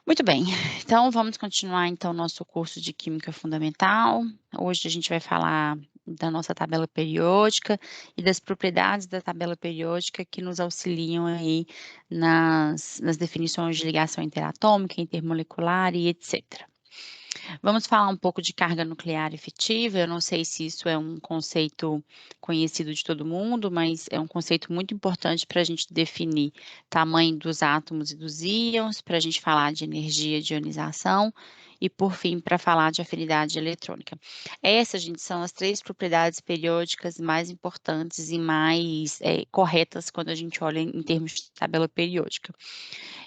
Muito bem, então vamos continuar então nosso curso de Química Fundamental. Hoje a gente vai falar da nossa tabela periódica e das propriedades da tabela periódica que nos auxiliam aí nas definições de ligação interatômica, intermolecular e etc. Vamos falar um pouco de carga nuclear efetiva. Eu não sei se isso é um conceito conhecido de todo mundo, mas é um conceito muito importante para a gente definir tamanho dos átomos e dos íons, para a gente falar de energia de ionização e, por fim, para falar de afinidade eletrônica. Essas, gente, são as 3 propriedades periódicas mais importantes e mais corretas quando a gente olha em termos de tabela periódica.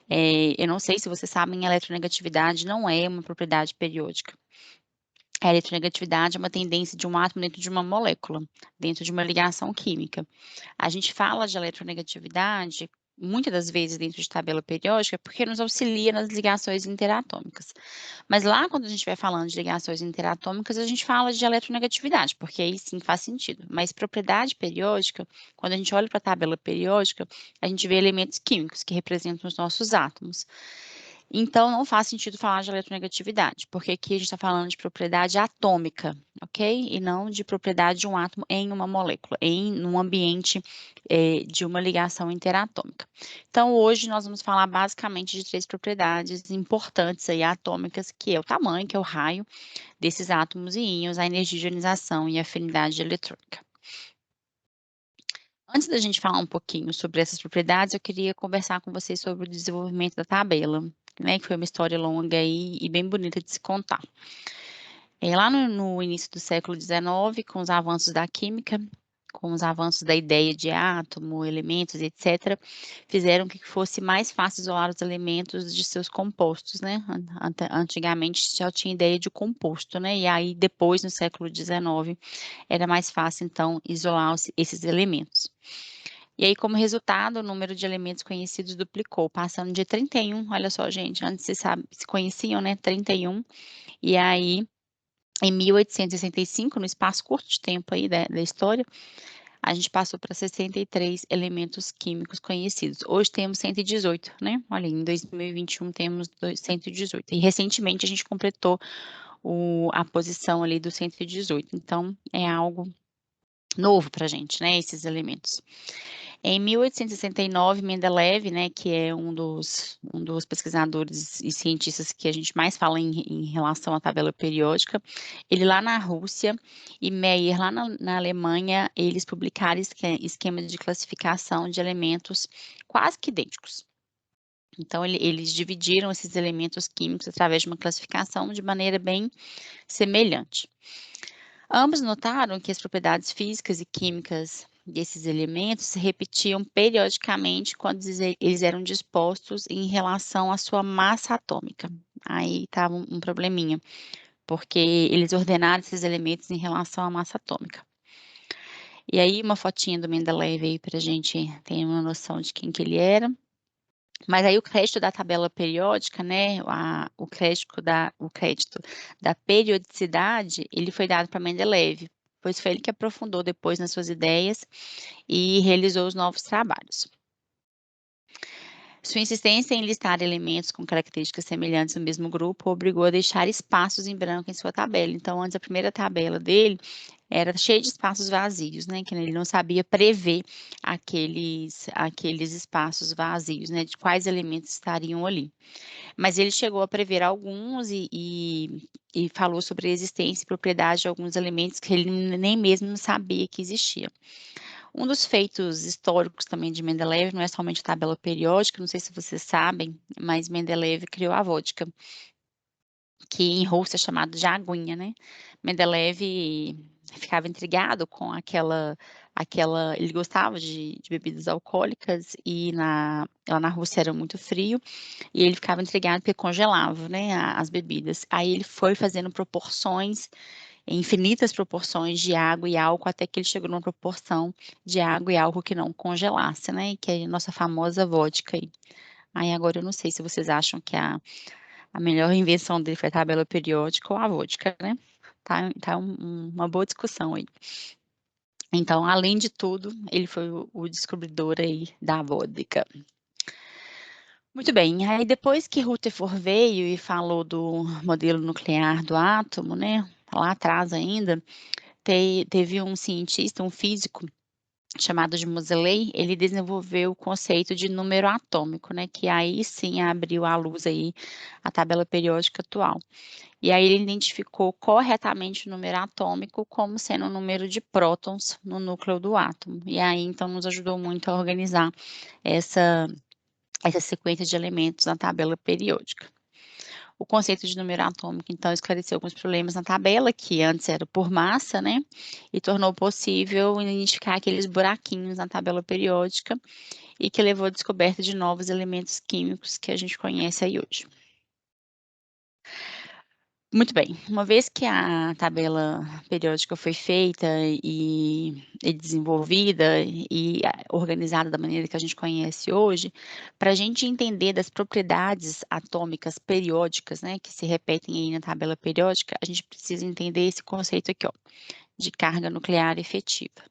Eu não sei se vocês sabem, a eletronegatividade não é uma propriedade periódica. A eletronegatividade é uma tendência de um átomo dentro de uma molécula, dentro de uma ligação química. A gente fala de eletronegatividade, muitas das vezes dentro de tabela periódica, porque nos auxilia nas ligações interatômicas. Mas lá, quando a gente vai falando de ligações interatômicas, a gente fala de eletronegatividade, porque aí sim faz sentido. Mas propriedade periódica, quando a gente olha para a tabela periódica, a gente vê elementos químicos que representam os nossos átomos. Então, não faz sentido falar de eletronegatividade, porque aqui a gente está falando de propriedade atômica, ok? E não de propriedade de um átomo em uma molécula, em um ambiente de uma ligação interatômica. Então, hoje nós vamos falar basicamente de 3 propriedades importantes aí atômicas, que é o tamanho, que é o raio desses átomos e íons, a energia de ionização e a afinidade eletrônica. Antes da gente falar um pouquinho sobre essas propriedades, eu queria conversar com vocês sobre o desenvolvimento da tabela, né, que foi uma história longa e bem bonita de se contar. Lá no início do século XIX, com os avanços da química, com os avanços da ideia de átomo, elementos, etc., fizeram que fosse mais fácil isolar os elementos de seus compostos, né? Antigamente já tinha ideia de composto, né? E aí depois, no século XIX, era mais fácil, então, isolar esses elementos. E aí, como resultado, o número de elementos conhecidos duplicou, passando de 31, olha só, gente, antes se conheciam, né, 31, e aí, em 1865, no espaço curto de tempo aí da história, a gente passou para 63 elementos químicos conhecidos. Hoje temos 118, né? Olha, em 2021 temos 118. E recentemente a gente completou a posição ali do 118. Então, é algo novo para a gente, né? Esses elementos. Em 1869, Mendeleev, né, que é um dos pesquisadores e cientistas que a gente mais fala em relação à tabela periódica, ele lá na Rússia e Meyer lá na Alemanha, eles publicaram esquemas de classificação de elementos quase que idênticos. Então, eles dividiram esses elementos químicos através de uma classificação de maneira bem semelhante. Ambos notaram que as propriedades físicas e químicas desses elementos se repetiam periodicamente quando eles eram dispostos em relação à sua massa atômica. Aí estava um probleminha, porque eles ordenaram esses elementos em relação à massa atômica. E aí uma fotinha do Mendeleev aí para a gente ter uma noção de quem que ele era. Mas aí o crédito da tabela periódica, né, o crédito da periodicidade, ele foi dado para Mendeleev, pois foi ele que aprofundou depois nas suas ideias e realizou os novos trabalhos. Sua insistência em listar elementos com características semelhantes no mesmo grupo obrigou a deixar espaços em branco em sua tabela. Então, antes a primeira tabela dele era cheia de espaços vazios, né? Que ele não sabia prever aqueles espaços vazios, né? De quais elementos estariam ali. Mas ele chegou a prever alguns e falou sobre a existência e propriedade de alguns elementos que ele nem mesmo sabia que existiam. Um dos feitos históricos também de Mendeleev não é somente a tabela periódica, não sei se vocês sabem, mas Mendeleev criou a vodka, que em russo é chamado de aguinha, né? Mendeleev ficava intrigado com aquela ele gostava de bebidas alcoólicas e lá na Rússia era muito frio, e ele ficava intrigado porque congelava, né, as bebidas. Aí ele foi fazendo proporções infinitas proporções de água e álcool, até que ele chegou numa proporção de água e álcool que não congelasse, né, que é a nossa famosa vodka aí. Aí agora eu não sei se vocês acham que a melhor invenção dele foi a tabela periódica ou a vodka, né? Tá uma boa discussão aí. Então, além de tudo, ele foi o descobridor aí da vodka. Muito bem, aí depois que Rutherford veio e falou do modelo nuclear do átomo, né, lá atrás ainda, teve um cientista, um físico, chamado de Moseley, ele desenvolveu o conceito de número atômico, né, que aí sim abriu à luz aí a tabela periódica atual. E aí ele identificou corretamente o número atômico como sendo o número de prótons no núcleo do átomo. E aí então nos ajudou muito a organizar essa essa sequência de elementos na tabela periódica. O conceito de número atômico, então, esclareceu alguns problemas na tabela, que antes era por massa, né? E tornou possível identificar aqueles buraquinhos na tabela periódica e que levou à descoberta de novos elementos químicos que a gente conhece aí hoje. Muito bem, uma vez que a tabela periódica foi feita e desenvolvida organizada da maneira que a gente conhece hoje, para a gente entender das propriedades atômicas periódicas, né, que se repetem aí na tabela periódica, a gente precisa entender esse conceito aqui, ó, de carga nuclear efetiva.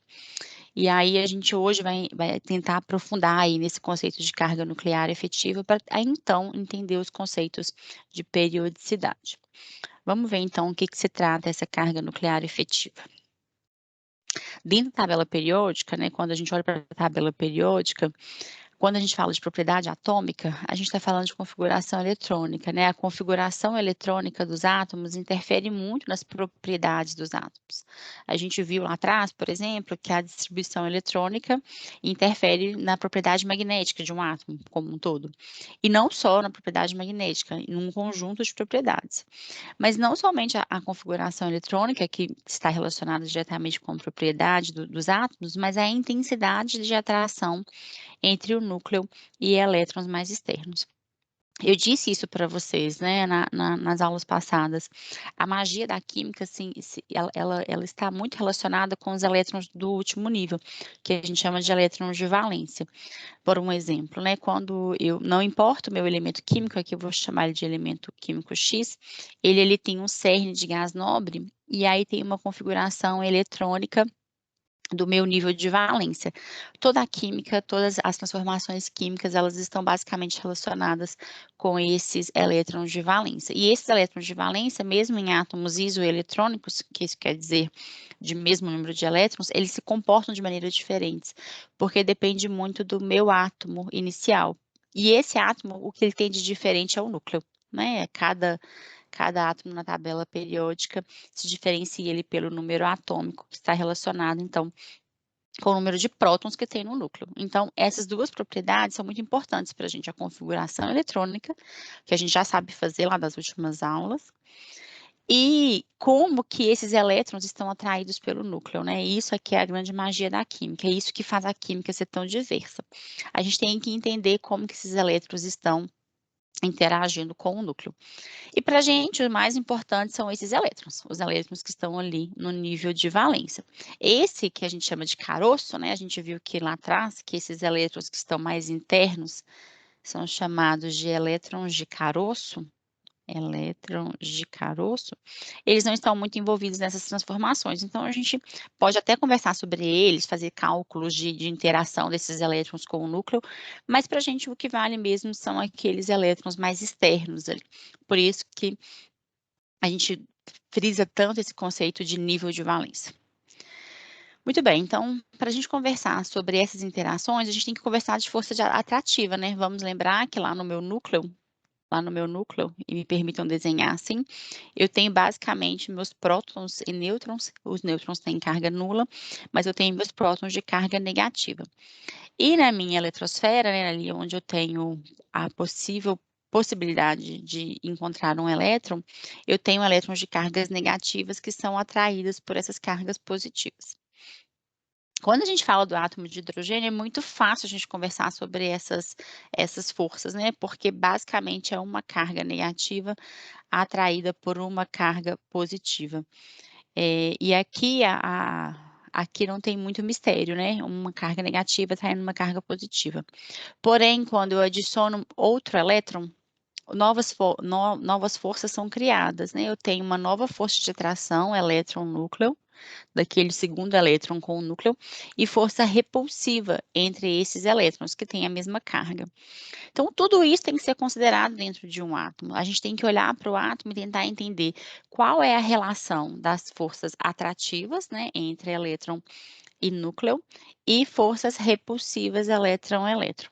E aí a gente hoje vai tentar aprofundar aí nesse conceito de carga nuclear efetiva para então entender os conceitos de periodicidade. Vamos ver então o que se trata essa carga nuclear efetiva. Dentro da tabela periódica, né, quando a gente olha para a tabela periódica, quando a gente fala de propriedade atômica, a gente está falando de configuração eletrônica, né? A configuração eletrônica dos átomos interfere muito nas propriedades dos átomos. A gente viu lá atrás, por exemplo, que a distribuição eletrônica interfere na propriedade magnética de um átomo como um todo. E não só na propriedade magnética, em um conjunto de propriedades. Mas não somente a configuração eletrônica, que está relacionada diretamente com a propriedade dos átomos, mas a intensidade de atração entre o núcleo e elétrons mais externos. Eu disse isso para vocês, né, nas aulas passadas. A magia da química, assim, ela está muito relacionada com os elétrons do último nível, que a gente chama de elétrons de valência. Por um exemplo, né, quando eu não importa o meu elemento químico, aqui eu vou chamar ele de elemento químico X, ele tem um cerne de gás nobre, e aí tem uma configuração eletrônica do meu nível de valência. Toda a química, todas as transformações químicas, elas estão basicamente relacionadas com esses elétrons de valência. E esses elétrons de valência, mesmo em átomos isoeletrônicos, que isso quer dizer de mesmo número de elétrons, eles se comportam de maneiras diferentes, porque depende muito do meu átomo inicial. E esse átomo, o que ele tem de diferente é o núcleo, né? Cada átomo na tabela periódica se diferencia ele pelo número atômico que está relacionado, então, com o número de prótons que tem no núcleo. Então, essas duas propriedades são muito importantes para a gente, a configuração eletrônica, que a gente já sabe fazer lá das últimas aulas, e como que esses elétrons estão atraídos pelo núcleo, né? Isso aqui é a grande magia da química, é isso que faz a química ser tão diversa. A gente tem que entender como que esses elétrons estão interagindo com o núcleo. E para a gente, o mais importante são esses elétrons, os elétrons que estão ali no nível de valência. Esse que a gente chama de caroço, né? A gente viu que lá atrás, que esses elétrons que estão mais internos são chamados de elétrons de caroço, eles não estão muito envolvidos nessas transformações. Então, a gente pode até conversar sobre eles, fazer cálculos de interação desses elétrons com o núcleo, mas para a gente o que vale mesmo são aqueles elétrons mais externos ali. Por isso que a gente frisa tanto esse conceito de nível de valência. Muito bem, então, para a gente conversar sobre essas interações, a gente tem que conversar de força atrativa, né? Vamos lembrar que lá no meu núcleo, e me permitam desenhar assim, eu tenho basicamente meus prótons e nêutrons, os nêutrons têm carga nula, mas eu tenho meus prótons de carga negativa. E na minha eletrosfera, né, ali onde eu tenho a possibilidade de encontrar um elétron, eu tenho elétrons de cargas negativas que são atraídas por essas cargas positivas. Quando a gente fala do átomo de hidrogênio, é muito fácil a gente conversar sobre essas forças, né? Porque basicamente é uma carga negativa atraída por uma carga positiva. E aqui não tem muito mistério, né? Uma carga negativa atraindo uma carga positiva. Porém, quando eu adiciono outro elétron, novas forças são criadas, né? Eu tenho uma nova força de atração, elétron núcleo, daquele segundo elétron com o núcleo e força repulsiva entre esses elétrons que têm a mesma carga. Então, tudo isso tem que ser considerado dentro de um átomo. A gente tem que olhar para o átomo e tentar entender qual é a relação das forças atrativas, né, entre elétron e núcleo, e forças repulsivas elétron-elétron.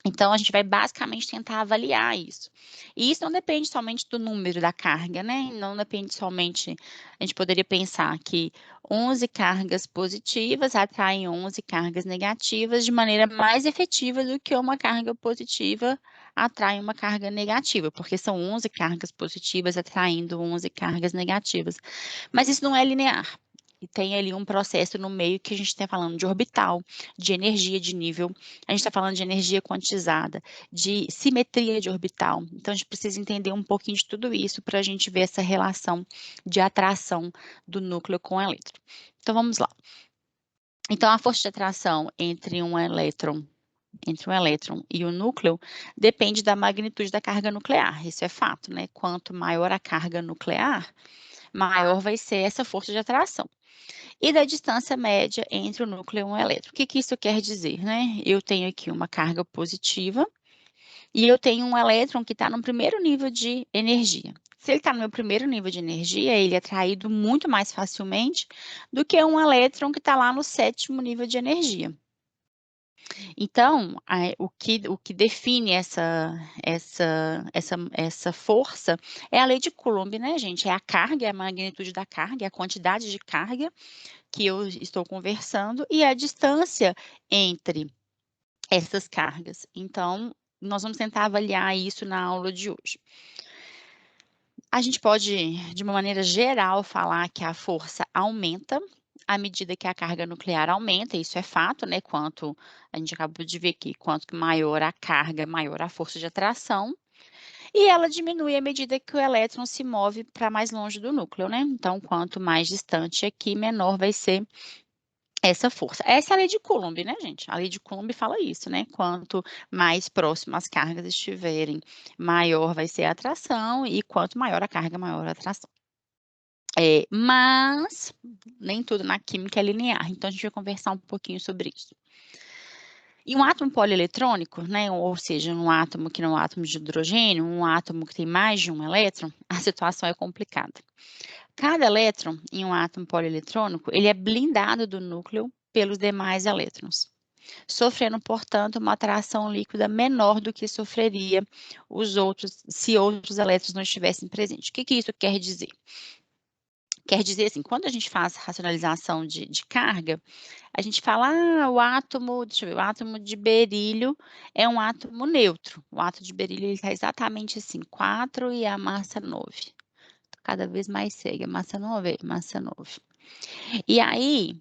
Então, a gente vai basicamente tentar avaliar isso. E isso não depende somente do número da carga, né? Não depende somente. A gente poderia pensar que 11 cargas positivas atraem 11 cargas negativas de maneira mais efetiva do que uma carga positiva atrai uma carga negativa, porque são 11 cargas positivas atraindo 11 cargas negativas. Mas isso não é linear. E tem ali um processo no meio que a gente está falando de orbital, de energia de nível, a gente está falando de energia quantizada, de simetria de orbital. Então, a gente precisa entender um pouquinho de tudo isso para a gente ver essa relação de atração do núcleo com o elétron. Então, vamos lá. Então, a força de atração entre um elétron e o núcleo depende da magnitude da carga nuclear. Isso é fato, né? Quanto maior a carga nuclear, maior vai ser essa força de atração. E da distância média entre o núcleo e um elétron. O que isso quer dizer, né? Eu tenho aqui uma carga positiva e eu tenho um elétron que está no primeiro nível de energia. Se ele está no meu primeiro nível de energia, ele é atraído muito mais facilmente do que um elétron que está lá no sétimo nível de energia. Então, o que define essa força é a lei de Coulomb, né, gente? É a carga, é a magnitude da carga, é a quantidade de carga que eu estou conversando e a distância entre essas cargas. Então, nós vamos tentar avaliar isso na aula de hoje. A gente pode, de uma maneira geral, falar que a força aumenta à medida que a carga nuclear aumenta, isso é fato, né? Quanto a gente acabou de ver aqui, quanto maior a carga, maior a força de atração. E ela diminui à medida que o elétron se move para mais longe do núcleo, né? Então, quanto mais distante aqui, menor vai ser essa força. Essa é a lei de Coulomb, né, gente? A lei de Coulomb fala isso, né? Quanto mais próximo as cargas estiverem, maior vai ser a atração, e quanto maior a carga, maior a atração. Mas nem tudo na química é linear, então a gente vai conversar um pouquinho sobre isso. Em um átomo polieletrônico, né, ou seja, um átomo que não é um átomo de hidrogênio, um átomo que tem mais de um elétron, a situação é complicada. Cada elétron em um átomo polieletrônico, ele é blindado do núcleo pelos demais elétrons, sofrendo, portanto, uma atração líquida menor do que sofreria se outros elétrons não estivessem presentes. O que isso quer dizer? Quer dizer assim, quando a gente faz racionalização de carga, a gente fala, o átomo, deixa eu ver, o átomo de berílio é um átomo neutro. O átomo de berílio está exatamente assim, 4 e a massa 9. Cada vez mais segue, massa 9. E aí,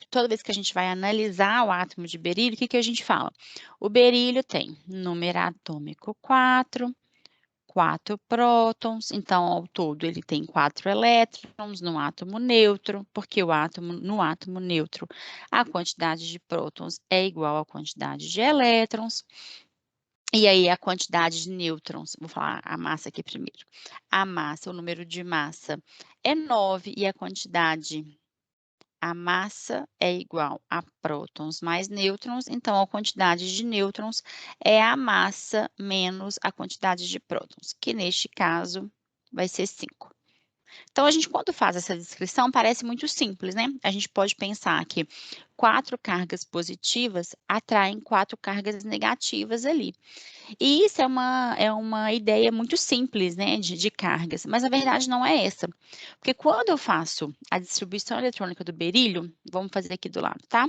toda vez que a gente vai analisar o átomo de berílio, o que a gente fala? O berílio tem número atômico 4 prótons, então, ao todo, ele tem 4 elétrons no átomo neutro, porque no átomo neutro, a quantidade de prótons é igual à quantidade de elétrons. E aí, a quantidade de nêutrons, vou falar a massa aqui primeiro. A massa, o número de massa é 9 e a massa é igual a prótons mais nêutrons, então a quantidade de nêutrons é a massa menos a quantidade de prótons, que neste caso vai ser 5. Então, a gente, quando faz essa descrição, parece muito simples, né? A gente pode pensar que 4 cargas positivas atraem 4 cargas negativas ali. E isso é uma ideia muito simples, né, de cargas, mas a verdade não é essa. Porque quando eu faço a distribuição eletrônica do berílio, vamos fazer aqui do lado, tá?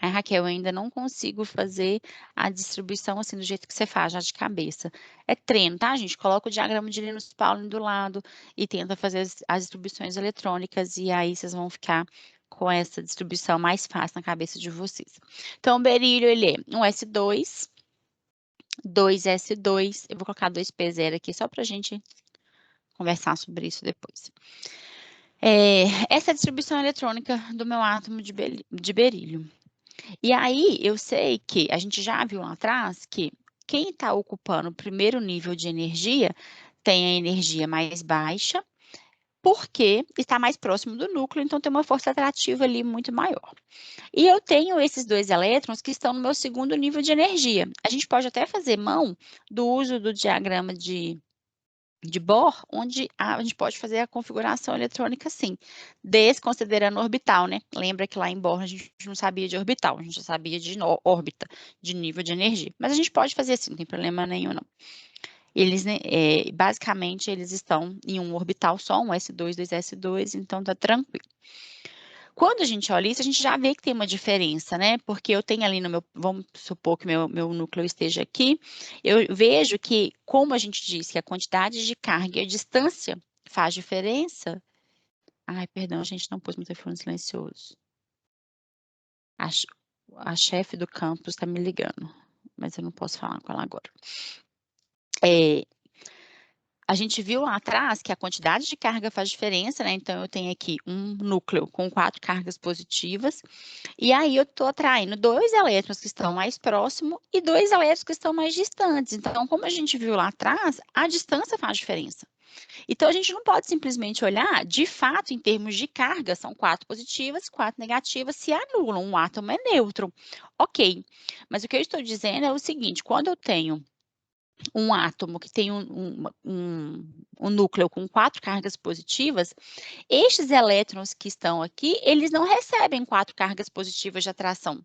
Ai, Raquel, eu ainda não consigo fazer a distribuição assim do jeito que você faz, já de cabeça. É treino, tá, gente? Coloca o diagrama de Linus Pauling do lado e tenta fazer as distribuições eletrônicas e aí vocês vão ficar com essa distribuição mais fácil na cabeça de vocês. Então, o berílio, ele é um S2, 2S2, eu vou colocar 2P0 aqui só para a gente conversar sobre isso depois. Essa é a distribuição eletrônica do meu átomo de berílio. E aí, eu sei que a gente já viu lá atrás que quem está ocupando o primeiro nível de energia tem a energia mais baixa porque está mais próximo do núcleo, então tem uma força atrativa ali muito maior. E eu tenho esses 2 elétrons que estão no meu segundo nível de energia. A gente pode até fazer mão do uso do diagrama de Bohr, onde a gente pode fazer a configuração eletrônica assim, desconsiderando orbital, né? Lembra que lá em Bohr a gente não sabia de orbital, a gente só sabia de órbita, de nível de energia. Mas a gente pode fazer assim, não tem problema nenhum, não. Eles, né, basicamente, eles estão em um orbital só, um S2, 2S2, então tá tranquilo. Quando a gente olha isso, a gente já vê que tem uma diferença, né? Porque eu tenho ali no meu, vamos supor que meu núcleo esteja aqui, eu vejo que, como a gente disse, que a quantidade de carga e a distância faz diferença. Ai, perdão, a gente não pôs meu telefone silencioso. A, a chefe do campus está me ligando, mas eu não posso falar com ela agora. A gente viu lá atrás que a quantidade de carga faz diferença, né? Então, eu tenho aqui um núcleo com 4 cargas positivas, e aí eu estou atraindo 2 elétrons que estão mais próximos e 2 elétrons que estão mais distantes. Então, como a gente viu lá atrás, a distância faz diferença. Então, a gente não pode simplesmente olhar, de fato, em termos de carga, são 4 positivas, 4 negativas, se anulam, um átomo é neutro. Ok, mas o que eu estou dizendo é o seguinte, quando eu tenho um átomo que tem um núcleo com 4 cargas positivas, estes elétrons que estão aqui, eles não recebem 4 cargas positivas de atração,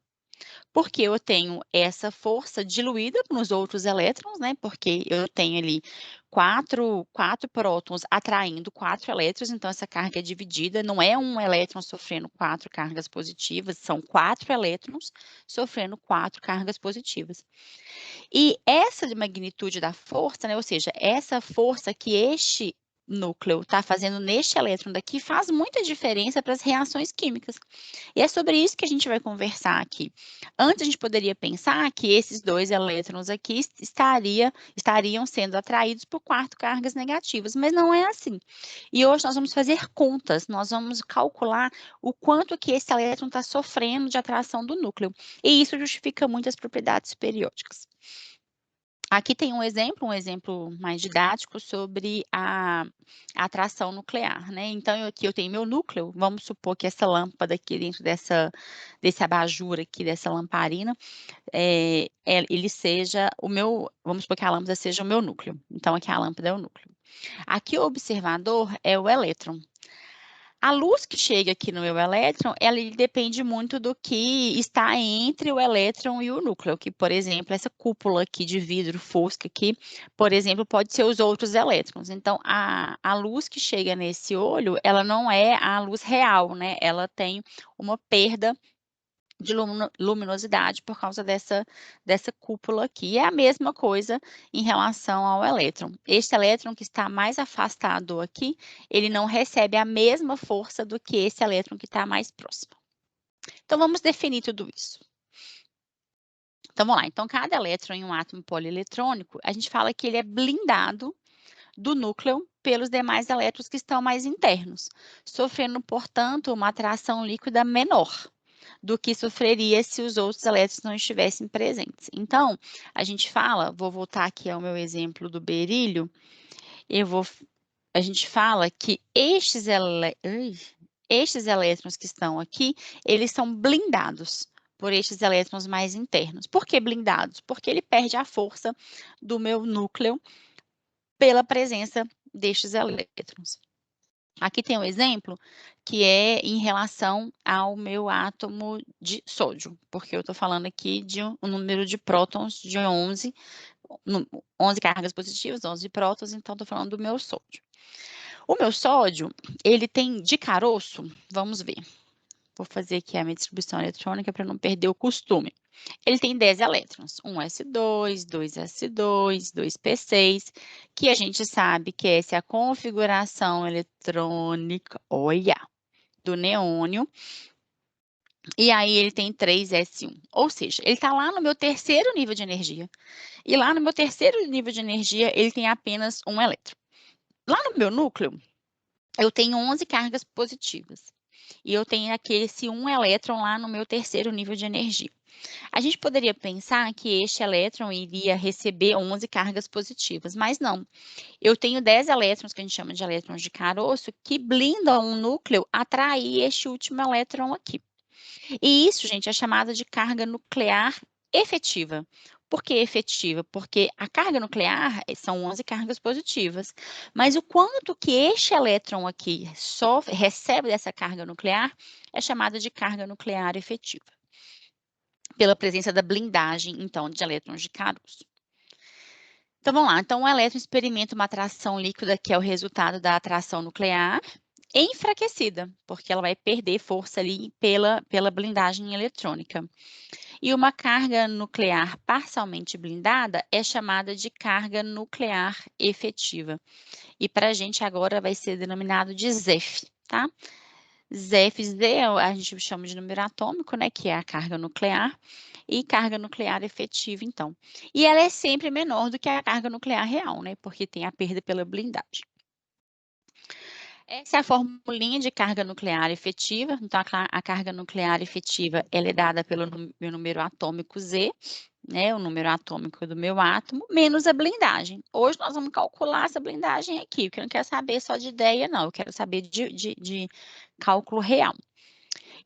porque eu tenho essa força diluída nos outros elétrons, né? Porque eu tenho ali 4 prótons atraindo 4 elétrons, então essa carga é dividida, não é um elétron sofrendo 4 cargas positivas, são 4 elétrons sofrendo 4 cargas positivas. E essa magnitude da força, né, ou seja, essa força que este núcleo está fazendo neste elétron daqui faz muita diferença para as reações químicas. E é sobre isso que a gente vai conversar aqui. Antes a gente poderia pensar que esses 2 elétrons aqui estariam sendo atraídos por 4 cargas negativas, mas não é assim. E hoje nós vamos fazer contas, nós vamos calcular o quanto que esse elétron está sofrendo de atração do núcleo. E isso justifica muitas propriedades periódicas. Aqui tem um exemplo mais didático sobre a atração nuclear, né? Então, aqui eu tenho meu núcleo, vamos supor que essa lâmpada aqui dentro desse abajur aqui, dessa lamparina, ele seja o meu, vamos supor que a lâmpada seja o meu núcleo. Então, aqui a lâmpada é o núcleo. Aqui o observador é o elétron. A luz que chega aqui no meu elétron, ela depende muito do que está entre o elétron e o núcleo, que, por exemplo, essa cúpula aqui de vidro fosca aqui, por exemplo, pode ser os outros elétrons. Então, a luz que chega nesse olho, ela não é a luz real, né? Ela tem uma perda de luminosidade por causa dessa cúpula aqui. É a mesma coisa em relação ao elétron. Este elétron que está mais afastado aqui, ele não recebe a mesma força do que esse elétron que está mais próximo. Então, vamos definir tudo isso. Então, vamos lá. Então, cada elétron em um átomo polieletrônico, a gente fala que ele é blindado do núcleo pelos demais elétrons que estão mais internos, sofrendo, portanto, uma atração líquida menor do que sofreria se os outros elétrons não estivessem presentes. Então, a gente fala, vou voltar aqui ao meu exemplo do berílio, a gente fala que estes elétrons que estão aqui, eles são blindados por estes elétrons mais internos. Por que blindados? Porque ele perde a força do meu núcleo pela presença destes elétrons. Aqui tem um exemplo que é em relação ao meu átomo de sódio, porque eu estou falando aqui de um número de prótons de 11 cargas positivas, 11 prótons, então estou falando do meu sódio. O meu sódio, ele tem de caroço, vamos ver. Vou fazer aqui a minha distribuição eletrônica para não perder o costume. Ele tem 10 elétrons, 1s2, 2s2, 2p6, que a gente sabe que essa é a configuração eletrônica, olha, do neônio. E aí ele tem 3s1, ou seja, ele está lá no meu terceiro nível de energia. E lá no meu terceiro nível de energia, ele tem apenas um elétron. Lá no meu núcleo, eu tenho 11 cargas positivas. E eu tenho esse um elétron lá no meu terceiro nível de energia. A gente poderia pensar que este elétron iria receber 11 cargas positivas, mas não. Eu tenho 10 elétrons, que a gente chama de elétrons de caroço, que blindam um núcleo a atrair este último elétron aqui. E isso, gente, é chamada de carga nuclear efetiva. Por que efetiva? Porque a carga nuclear são 11 cargas positivas, mas o quanto que este elétron aqui recebe dessa carga nuclear é chamada de carga nuclear efetiva, pela presença da blindagem, então, de elétrons de caroço. Então, vamos lá. Então, o elétron experimenta uma atração líquida, que é o resultado da atração nuclear, enfraquecida, porque ela vai perder força ali pela blindagem eletrônica. E uma carga nuclear parcialmente blindada é chamada de carga nuclear efetiva. E para a gente agora vai ser denominado de ZEF, tá? ZEF, Z, a gente chama de número atômico, né, que é a carga nuclear, e carga nuclear efetiva, então. E ela é sempre menor do que a carga nuclear real, né, porque tem a perda pela blindagem. Essa é a formulinha de carga nuclear efetiva. Então, a carga nuclear efetiva ela é dada pelo meu número atômico Z, né, o número atômico do meu átomo, menos a blindagem. Hoje nós vamos calcular essa blindagem aqui, porque eu não quero saber só de ideia, não, eu quero saber de cálculo real.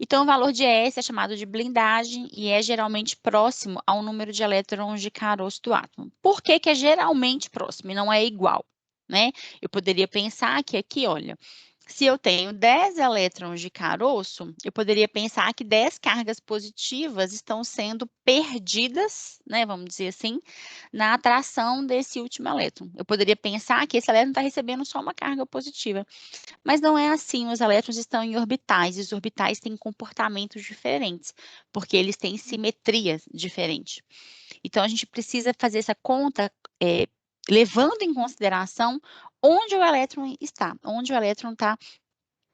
Então, o valor de S é chamado de blindagem e é geralmente próximo ao número de elétrons de caroço do átomo. Por que que é geralmente próximo e não é igual, né? Eu poderia pensar que aqui, olha, se eu tenho 10 elétrons de caroço, eu poderia pensar que 10 cargas positivas estão sendo perdidas, né, vamos dizer assim, na atração desse último elétron. Eu poderia pensar que esse elétron está recebendo só uma carga positiva. Mas não é assim, os elétrons estão em orbitais, e os orbitais têm comportamentos diferentes, porque eles têm simetria diferente. Então, a gente precisa fazer essa conta levando em consideração onde o elétron está, onde o elétron está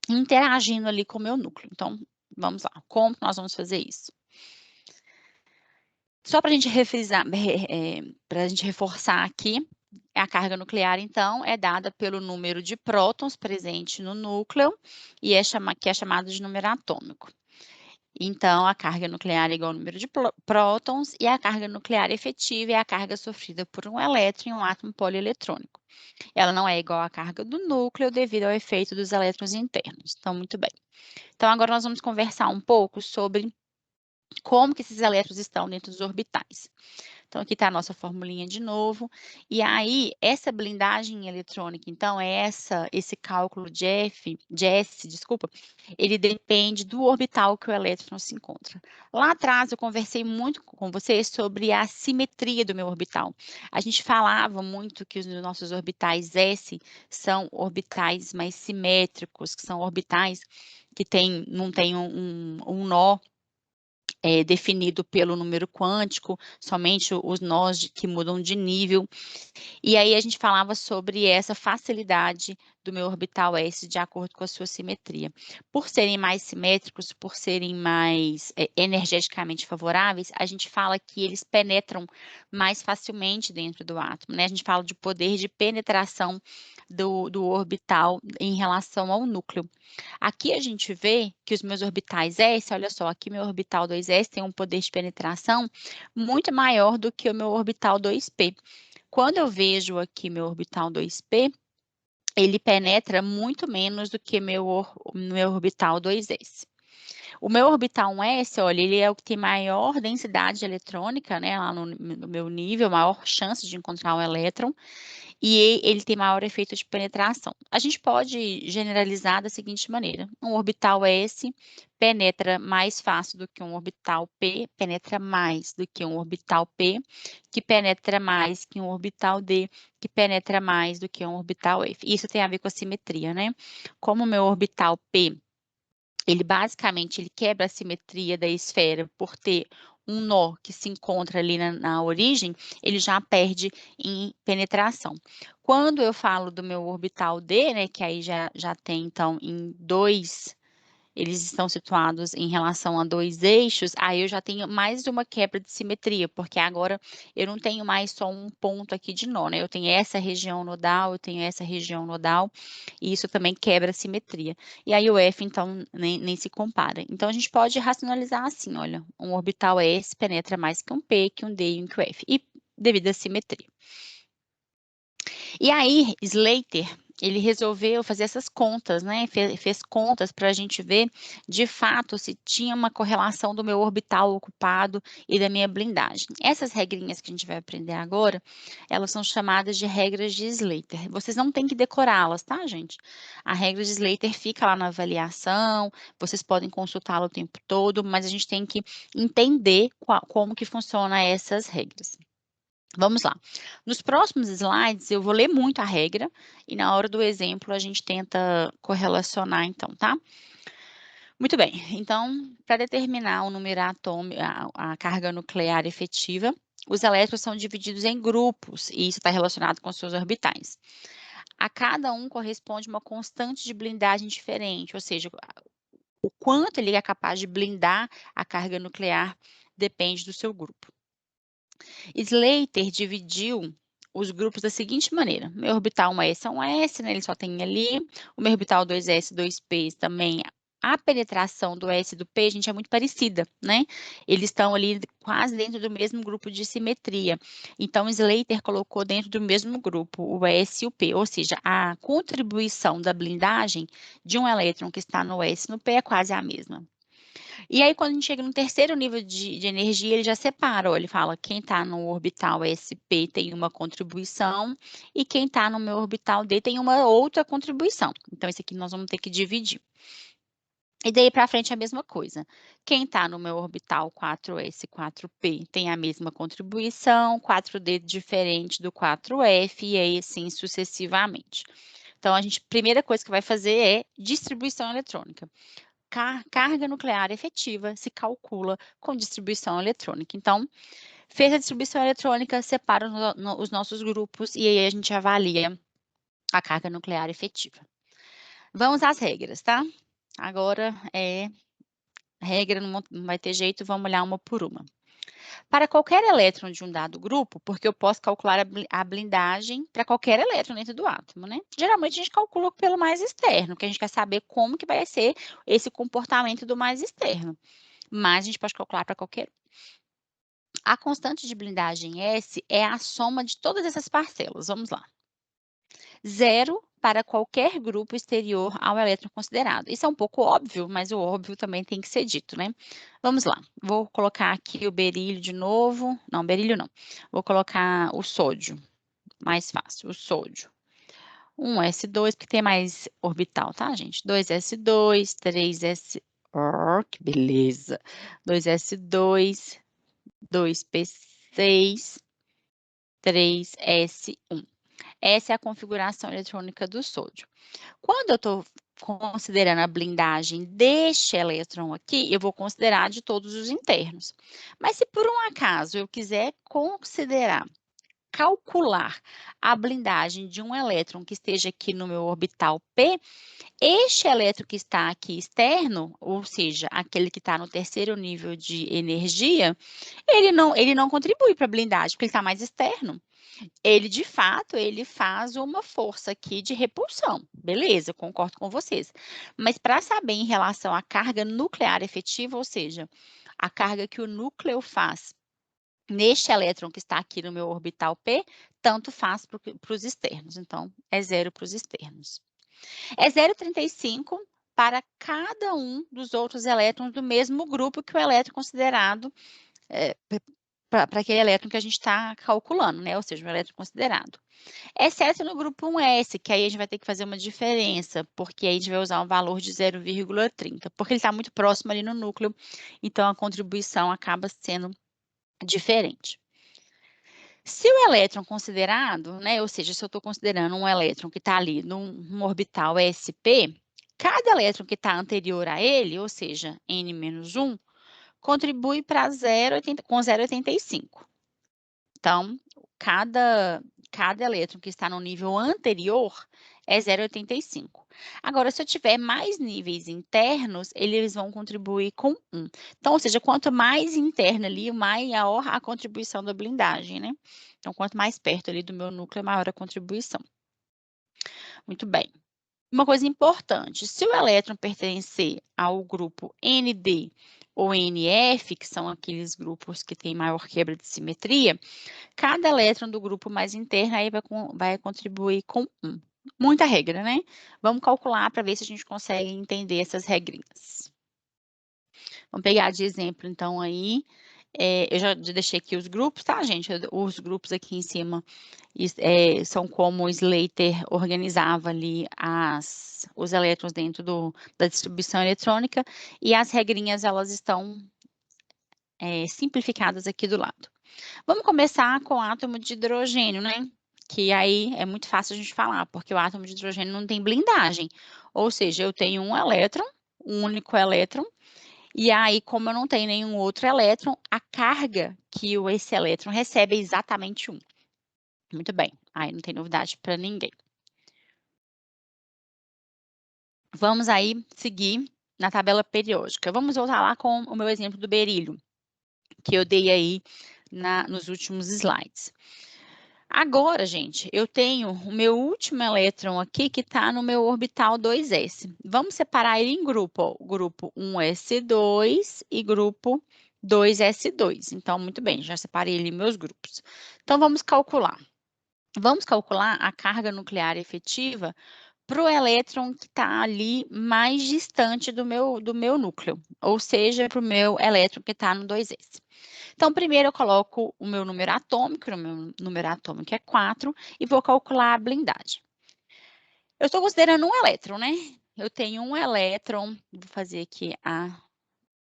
interagindo ali com o meu núcleo. Então, vamos lá, como nós vamos fazer isso? Só para a gente refrisar, para a gente reforçar aqui, a carga nuclear, então, é dada pelo número de prótons presente no núcleo, e que é chamado de número atômico. Então, a carga nuclear é igual ao número de prótons, e a carga nuclear efetiva é a carga sofrida por um elétron em um átomo polieletrônico. Ela não é igual à carga do núcleo devido ao efeito dos elétrons internos. Então, muito bem. Então, agora nós vamos conversar um pouco sobre como que esses elétrons estão dentro dos orbitais. Então, aqui está a nossa formulinha de novo. E aí, essa blindagem eletrônica, então, é esse cálculo de S, desculpa, ele depende do orbital que o elétron se encontra. Lá atrás, eu conversei muito com vocês sobre a simetria do meu orbital. A gente falava muito que os nossos orbitais S são orbitais mais simétricos, que são orbitais que não tem um nó definido pelo número quântico, somente os nós que mudam de nível. E aí a gente falava sobre essa facilidade do meu orbital S de acordo com a sua simetria. Por serem mais simétricos, por serem mais energeticamente favoráveis, a gente fala que eles penetram mais facilmente dentro do átomo, né? A gente fala de poder de penetração do orbital em relação ao núcleo. Aqui a gente vê que os meus orbitais S, olha só, aqui meu orbital 2S tem um poder de penetração muito maior do que o meu orbital 2P. Quando eu vejo aqui meu orbital 2P, ele penetra muito menos do que meu orbital 2S. O meu orbital 1S, olha, ele é o que tem maior densidade eletrônica, né, lá no meu nível, maior chance de encontrar um elétron, e ele tem maior efeito de penetração. A gente pode generalizar da seguinte maneira: um orbital S penetra mais fácil do que um orbital P, penetra mais do que um orbital P, que penetra mais que um orbital D, que penetra mais do que um orbital F. Isso tem a ver com a simetria, né? Como o meu orbital P, ele basicamente ele quebra a simetria da esfera por ter um nó que se encontra ali na origem, ele já perde em penetração. Quando eu falo do meu orbital D, né, que aí já tem, então, em 2 eles estão situados em relação a 2 eixos, aí eu já tenho mais uma quebra de simetria, porque agora eu não tenho mais só um ponto aqui de nó, né, eu tenho essa região nodal, eu tenho essa região nodal, e isso também quebra a simetria. E aí o F, então, nem se compara. Então, a gente pode racionalizar assim, olha, um orbital S penetra mais que um P, que um D e um que o F, e devido à simetria. E aí, Slater, ele resolveu fazer essas contas, né? Fez contas para a gente ver, de fato, se tinha uma correlação do meu orbital ocupado e da minha blindagem. Essas regrinhas que a gente vai aprender agora, elas são chamadas de regras de Slater. Vocês não têm que decorá-las, tá, gente? A regra de Slater fica lá na avaliação, vocês podem consultá-la o tempo todo, mas a gente tem que entender como que funcionam essas regras. Vamos lá. Nos próximos slides, eu vou ler muito a regra e na hora do exemplo a gente tenta correlacionar então, tá? Muito bem. Então, para determinar o número atômico, a carga nuclear efetiva, os elétrons são divididos em grupos e isso está relacionado com seus orbitais. A cada um corresponde uma constante de blindagem diferente, ou seja, o quanto ele é capaz de blindar a carga nuclear depende do seu grupo. Slater dividiu os grupos da seguinte maneira: meu orbital 1s é 1s, né, ele só tem ali, o meu orbital 2s, 2p também, a penetração do S e do P, gente, é muito parecida, né? Eles estão ali quase dentro do mesmo grupo de simetria. Então, Slater colocou dentro do mesmo grupo o S e o P, ou seja, a contribuição da blindagem de um elétron que está no S e no P é quase a mesma. E aí, quando a gente chega no terceiro nível de energia, ele já separa, ó, ele fala quem está no orbital SP tem uma contribuição e quem está no meu orbital D tem uma outra contribuição. Então, esse aqui nós vamos ter que dividir. E daí para frente é a mesma coisa. Quem está no meu orbital 4s, 4p tem a mesma contribuição, 4d diferente do 4f e aí assim sucessivamente. Então, a primeira coisa que vai fazer é distribuição eletrônica. Carga nuclear efetiva se calcula com distribuição eletrônica. Então, fez a distribuição eletrônica, separa os nossos grupos e aí a gente avalia a carga nuclear efetiva. Vamos às regras, tá? Agora regra, não vai ter jeito, vamos olhar uma por uma. Para qualquer elétron de um dado grupo, porque eu posso calcular a blindagem para qualquer elétron dentro do átomo, né? Geralmente a gente calcula pelo mais externo, que a gente quer saber como que vai ser esse comportamento do mais externo. Mas a gente pode calcular para qualquer um. A constante de blindagem S é a soma de todas essas parcelas. Vamos lá. 0 para qualquer grupo exterior ao elétron considerado. Isso é um pouco óbvio, mas o óbvio também tem que ser dito, né? Vamos lá. Vou colocar aqui o berílio de novo. Não, berílio não. Vou colocar o sódio. Mais fácil, o sódio. 1s2, porque tem mais orbital, tá, gente? 2s2, 3s... Oh, que beleza! 2s2, 2p6, 3s1. Essa é a configuração eletrônica do sódio. Quando eu estou considerando a blindagem deste elétron aqui, eu vou considerar de todos os internos. Mas se por um acaso eu quiser calcular a blindagem de um elétron que esteja aqui no meu orbital P, este elétron que está aqui externo, ou seja, aquele que está no terceiro nível de energia, ele não contribui para a blindagem, porque ele está mais externo. Ele, de fato, ele faz uma força aqui de repulsão. Beleza, eu concordo com vocês. Mas para saber em relação à carga nuclear efetiva, ou seja, a carga que o núcleo faz neste elétron que está aqui no meu orbital P, tanto faz para os externos. Então, é 0 para os externos. É 0,35 para cada um dos outros elétrons do mesmo grupo que o elétron considerado para aquele elétron que a gente está calculando, né? Ou seja, o elétron considerado. Exceto no grupo 1s, que aí a gente vai ter que fazer uma diferença, porque aí a gente vai usar um valor de 0,30, porque ele está muito próximo ali no núcleo, então a contribuição acaba sendo diferente. Se o elétron considerado, né, ou seja, se eu estou considerando um elétron que está ali num orbital sp, cada elétron que está anterior a ele, ou seja, n-1, contribui para com 0,85. Então, cada cada elétron que está no nível anterior é 0,85. Agora, se eu tiver mais níveis internos, eles vão contribuir com 1. Então, ou seja, quanto mais interno ali, maior a contribuição da blindagem, né? Então, quanto mais perto ali do meu núcleo, maior a contribuição. Muito bem. Uma coisa importante, se o elétron pertencer ao grupo ND ou NF, que são aqueles grupos que têm maior quebra de simetria, cada elétron do grupo mais interno aí vai contribuir com 1. Muita regra, né? Vamos calcular para ver se a gente consegue entender essas regrinhas. Vamos pegar de exemplo, então, aí. Eu já deixei aqui os grupos, tá, gente? Os grupos aqui em cima são como o Slater organizava ali os elétrons dentro da distribuição eletrônica, e as regrinhas, elas estão simplificadas aqui do lado. Vamos começar com o átomo de hidrogênio, né? Que aí é muito fácil a gente falar, porque o átomo de hidrogênio não tem blindagem. Ou seja, eu tenho um elétron, um único elétron, e aí, como eu não tenho nenhum outro elétron, a carga que esse elétron recebe é exatamente 1. Muito bem, aí não tem novidade para ninguém. Vamos aí seguir na tabela periódica. Vamos voltar lá com o meu exemplo do berílio, que eu dei aí nos últimos slides. Agora, gente, eu tenho o meu último elétron aqui que está no meu orbital 2s. Vamos separar ele em grupo, ó, grupo 1s2 e grupo 2s2. Então, muito bem, já separei ali meus grupos. Então, vamos calcular. Vamos calcular a carga nuclear efetiva para o elétron que está ali mais distante do meu núcleo, ou seja, para o meu elétron que está no 2s. Então, primeiro eu coloco o meu número atômico é 4, e vou calcular a blindagem. Eu estou considerando um elétron, né? Eu tenho um elétron, vou fazer aqui a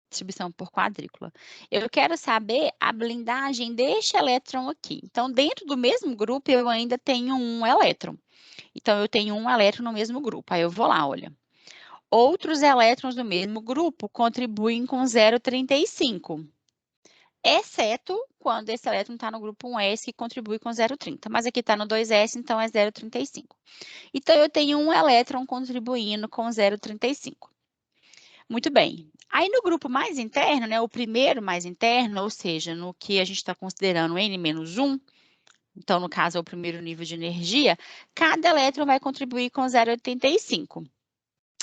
distribuição por quadrícula. Eu quero saber a blindagem deste elétron aqui. Então, dentro do mesmo grupo, eu ainda tenho um elétron. Então, eu tenho um elétron no mesmo grupo. Aí eu vou lá, olha. Outros elétrons do mesmo grupo contribuem com 0,35. Exceto quando esse elétron está no grupo 1s, que contribui com 0,30. Mas aqui está no 2s, então é 0,35. Então, eu tenho um elétron contribuindo com 0,35. Muito bem. Aí, no grupo mais interno, né, o primeiro mais interno, ou seja, no que a gente está considerando N-1, então, no caso, é o primeiro nível de energia, cada elétron vai contribuir com 0,85.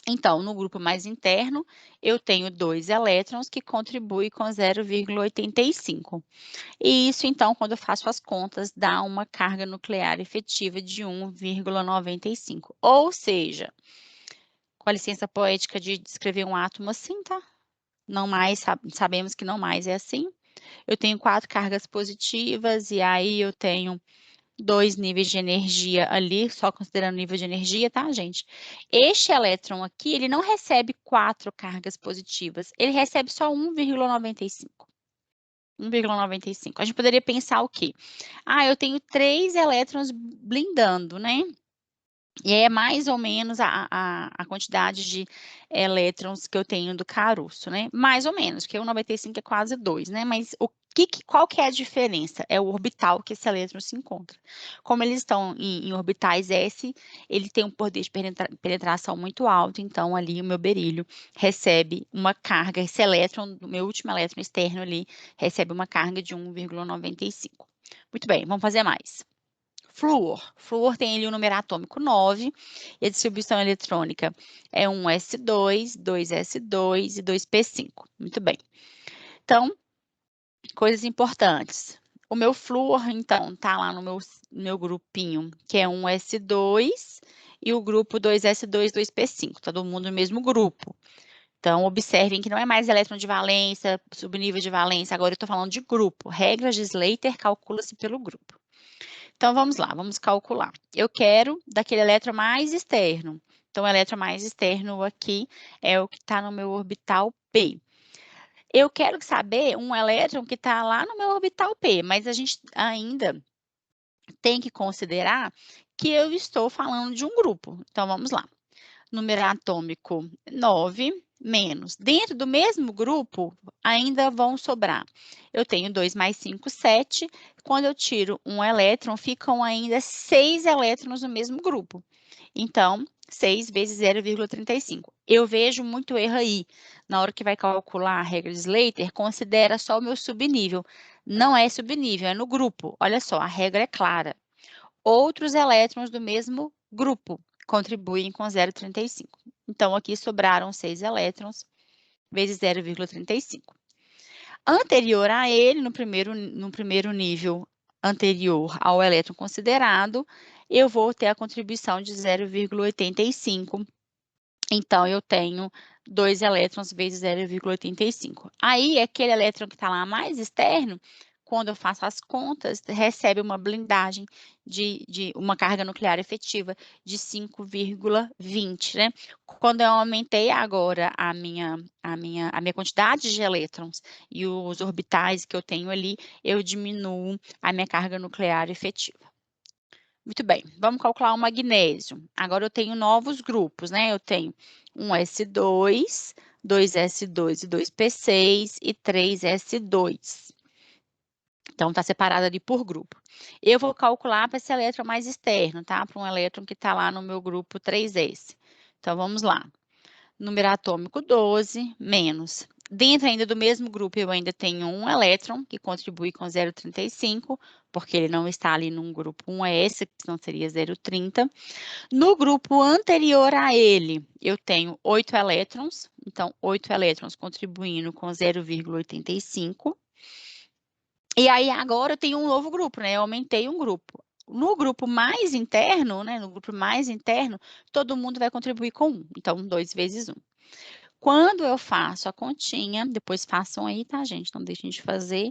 Então, no grupo mais interno, eu tenho 2 elétrons que contribuem com 0,85. E isso, então, quando eu faço as contas, dá uma carga nuclear efetiva de 1,95. Ou seja, com a licença poética de descrever um átomo assim, tá? Não mais, sabemos que não mais é assim. Eu tenho 4 cargas positivas e aí eu tenho 2 níveis de energia ali, só considerando nível de energia, tá, gente? Este elétron aqui, ele não recebe 4 cargas positivas, ele recebe só 1,95. 1,95. A gente poderia pensar o quê? Eu tenho 3 elétrons blindando, né? E é mais ou menos a quantidade de elétrons que eu tenho do caroço, né? Mais ou menos, porque o 95 é quase 2, né? Mas qual que é a diferença? É o orbital que esse elétron se encontra. Como eles estão em orbitais S, ele tem um poder de penetração muito alto, então ali o meu berílio recebe uma carga, esse elétron, o meu último elétron externo ali, recebe uma carga de 1,95. Muito bem, vamos fazer mais. Flúor. Flúor tem ali o número atômico 9, e a distribuição eletrônica é 1s2, 2s2 e 2p5. Muito bem. Então, coisas importantes. O meu flúor, então, tá lá no meu grupinho, que é 1s2, e o grupo 2s2, 2p5. Todo mundo no mesmo grupo. Então, observem que não é mais elétron de valência, subnível de valência, agora eu estou falando de grupo. Regras de Slater calcula-se pelo grupo. Então, vamos lá, vamos calcular. Eu quero daquele elétron mais externo. Então, o elétron mais externo aqui é o que está no meu orbital P. Eu quero saber um elétron que está lá no meu orbital P, mas a gente ainda tem que considerar que eu estou falando de um grupo. Então, vamos lá. Número atômico 9, menos. Dentro do mesmo grupo, ainda vão sobrar. Eu tenho 2 mais 5, 7. Quando eu tiro um elétron, ficam ainda 6 elétrons no mesmo grupo. Então, 6 vezes 0,35. Eu vejo muito erro aí. Na hora que vai calcular a regra de Slater, considera só o meu subnível. Não é subnível, é no grupo. Olha só, a regra é clara. Outros elétrons do mesmo grupo contribuem com 0,35. Então, aqui sobraram 6 elétrons vezes 0,35. Anterior a ele, no primeiro nível anterior ao elétron considerado, eu vou ter a contribuição de 0,85. Então, eu tenho 2 elétrons vezes 0,85. Aí, aquele elétron que está lá mais externo, quando eu faço as contas, recebe uma blindagem de uma carga nuclear efetiva de 5,20, né? Quando eu aumentei agora a minha quantidade de elétrons e os orbitais que eu tenho ali, eu diminuo a minha carga nuclear efetiva. Muito bem, vamos calcular o magnésio. Agora eu tenho novos grupos, né? Eu tenho um S2, 2S2 e 2P6 e 3S2. Então, está separado ali por grupo. Eu vou calcular para esse elétron mais externo, tá? Para um elétron que está lá no meu grupo 3S. Então, vamos lá. Número atômico 12, menos. Dentro ainda do mesmo grupo, eu ainda tenho um elétron, que contribui com 0,35, porque ele não está ali num grupo 1S, que senão seria 0,30. No grupo anterior a ele, eu tenho 8 elétrons, então 8 elétrons contribuindo com 0,85. E aí agora eu tenho um novo grupo, né? Eu aumentei um grupo. No grupo mais interno, né? No grupo mais interno, todo mundo vai contribuir com 1. Então, 2 vezes 1. Quando eu faço a continha, depois façam aí, tá, gente? Não deixem de fazer.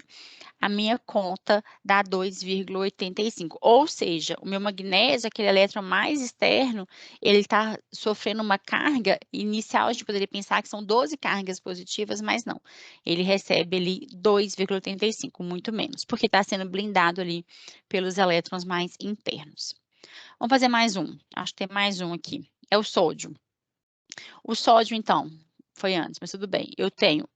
A minha conta dá 2,85. Ou seja, o meu magnésio, aquele elétron mais externo, ele está sofrendo uma carga inicial, a gente poderia pensar que são 12 cargas positivas, mas não. Ele recebe ali 2,85, muito menos, porque está sendo blindado ali pelos elétrons mais internos. Vamos fazer mais um. Acho que tem mais um aqui. É o sódio. O sódio, então, foi antes, mas tudo bem. Eu tenho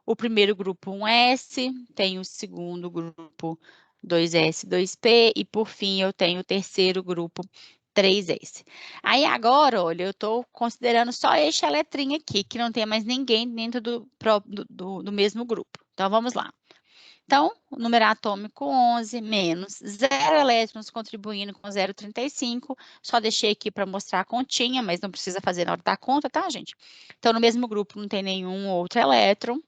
o primeiro grupo 1S, tenho o segundo grupo 2S, 2P, e por fim eu tenho o terceiro grupo 3S. Aí agora, olha, eu estou considerando só este eletrinho aqui, que não tem mais ninguém dentro do mesmo grupo. Então, vamos lá. Então, o número atômico 11, menos 0 elétrons contribuindo com 0,35. Só deixei aqui para mostrar a continha, mas não precisa fazer na hora da conta, tá, gente? Então, no mesmo grupo não tem nenhum outro elétron.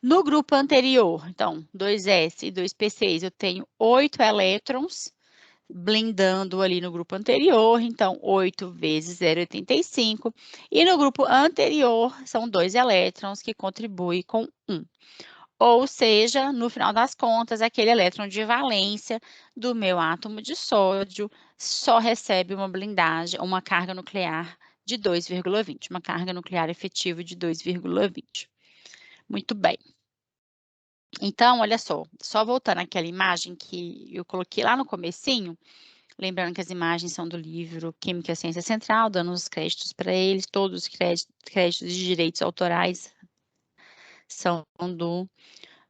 No grupo anterior, então, 2S e 2P6, eu tenho 8 elétrons blindando ali no grupo anterior, então 8 vezes 0,85. E no grupo anterior, são 2 elétrons que contribuem com 1. Ou seja, no final das contas, aquele elétron de valência do meu átomo de sódio só recebe uma blindagem, uma carga nuclear de 2,20, uma carga nuclear efetiva de 2,20. Muito bem. Então, olha só voltando àquela imagem que eu coloquei lá no comecinho, lembrando que as imagens são do livro Química e a Ciência Central, dando os créditos para eles, todos os créditos de direitos autorais são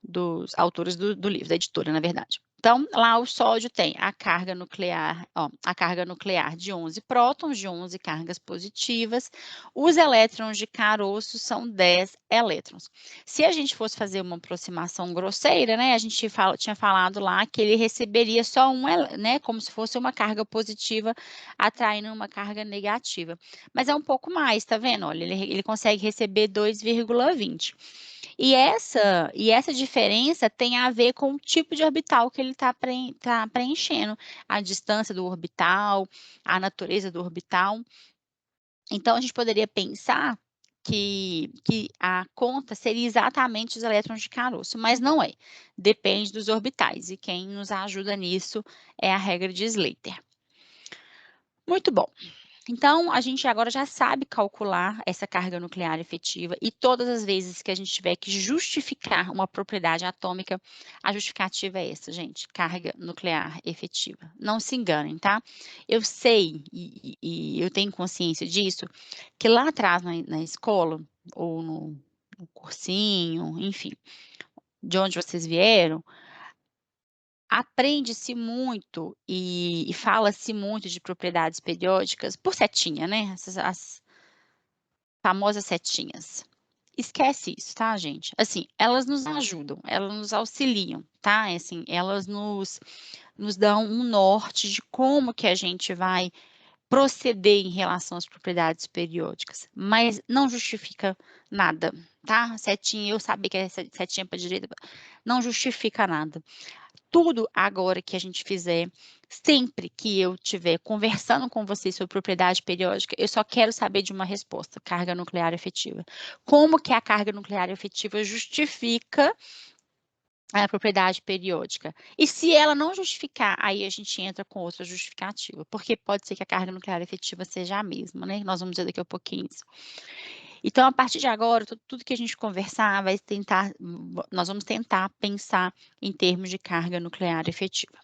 dos autores do livro, da editora, na verdade. Então, lá o sódio tem a carga nuclear, a carga nuclear de 11 prótons, de 11 cargas positivas. Os elétrons de caroço são 10 elétrons. Se a gente fosse fazer uma aproximação grosseira, né, a gente tinha falado lá que ele receberia só né, como se fosse uma carga positiva atraindo uma carga negativa. Mas é um pouco mais, tá vendo? Olha, ele consegue receber 2,20. E essa diferença tem a ver com o tipo de orbital que ele está preenchendo, a distância do orbital, a natureza do orbital. Então, a gente poderia pensar que a conta seria exatamente os elétrons de caroço, mas não é. Depende dos orbitais, e quem nos ajuda nisso é a regra de Slater. Muito bom. Então, a gente agora já sabe calcular essa carga nuclear efetiva e todas as vezes que a gente tiver que justificar uma propriedade atômica, a justificativa é essa, gente, carga nuclear efetiva. Não se enganem, tá? Eu sei e eu tenho consciência disso, que lá atrás na escola ou no cursinho, enfim, de onde vocês vieram, aprende-se muito e fala-se muito de propriedades periódicas por setinha, né, as famosas setinhas. Esquece isso, tá, gente? Assim, elas nos ajudam, elas nos auxiliam, tá? Assim, elas nos dão um norte de como que a gente vai proceder em relação às propriedades periódicas, mas não justifica nada, tá? Setinha, eu sabia que é setinha para direita, não justifica nada. Tudo agora que a gente fizer, sempre que eu estiver conversando com vocês sobre propriedade periódica, eu só quero saber de uma resposta: carga nuclear efetiva. Como que a carga nuclear efetiva justifica a propriedade periódica? E se ela não justificar, aí a gente entra com outra justificativa, porque pode ser que a carga nuclear efetiva seja a mesma, né? Nós vamos ver daqui a pouquinho isso. Então, a partir de agora, tudo que a gente conversar vai tentar, nós vamos tentar pensar em termos de carga nuclear efetiva.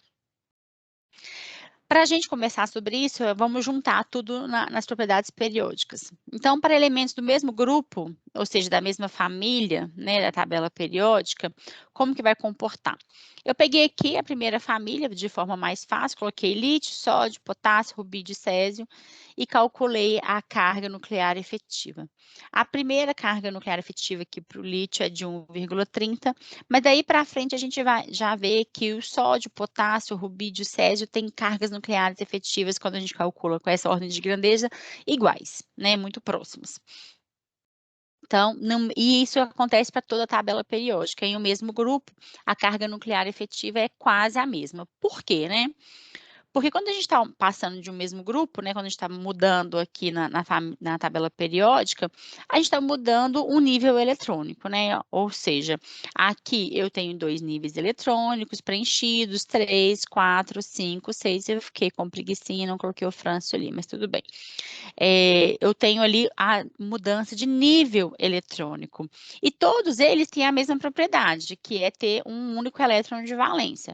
Para a gente conversar sobre isso, vamos juntar tudo nas propriedades periódicas. Então, para elementos do mesmo grupo, ou seja, da mesma família, né, da tabela periódica, como que vai comportar? Eu peguei aqui a primeira família de forma mais fácil, coloquei lítio, sódio, potássio, rubídio e césio e calculei a carga nuclear efetiva. A primeira carga nuclear efetiva aqui para o lítio é de 1,30, mas daí para frente a gente vai já ver que o sódio, potássio, rubídio e césio têm cargas nucleares efetivas quando a gente calcula com essa ordem de grandeza iguais, né, muito próximas. Então, e isso acontece para toda a tabela periódica. Em um mesmo grupo, a carga nuclear efetiva é quase a mesma. Por quê, né? Porque quando a gente está passando de um mesmo grupo, né, quando a gente está mudando aqui na tabela periódica, a gente está mudando um nível eletrônico, né? Ou seja, aqui eu tenho 2 níveis eletrônicos preenchidos, 3, 4, 5, 6. Eu fiquei com preguicinha, não coloquei o Frâncio ali, mas tudo bem. Eu tenho ali a mudança de nível eletrônico. E todos eles têm a mesma propriedade, que é ter um único elétron de valência.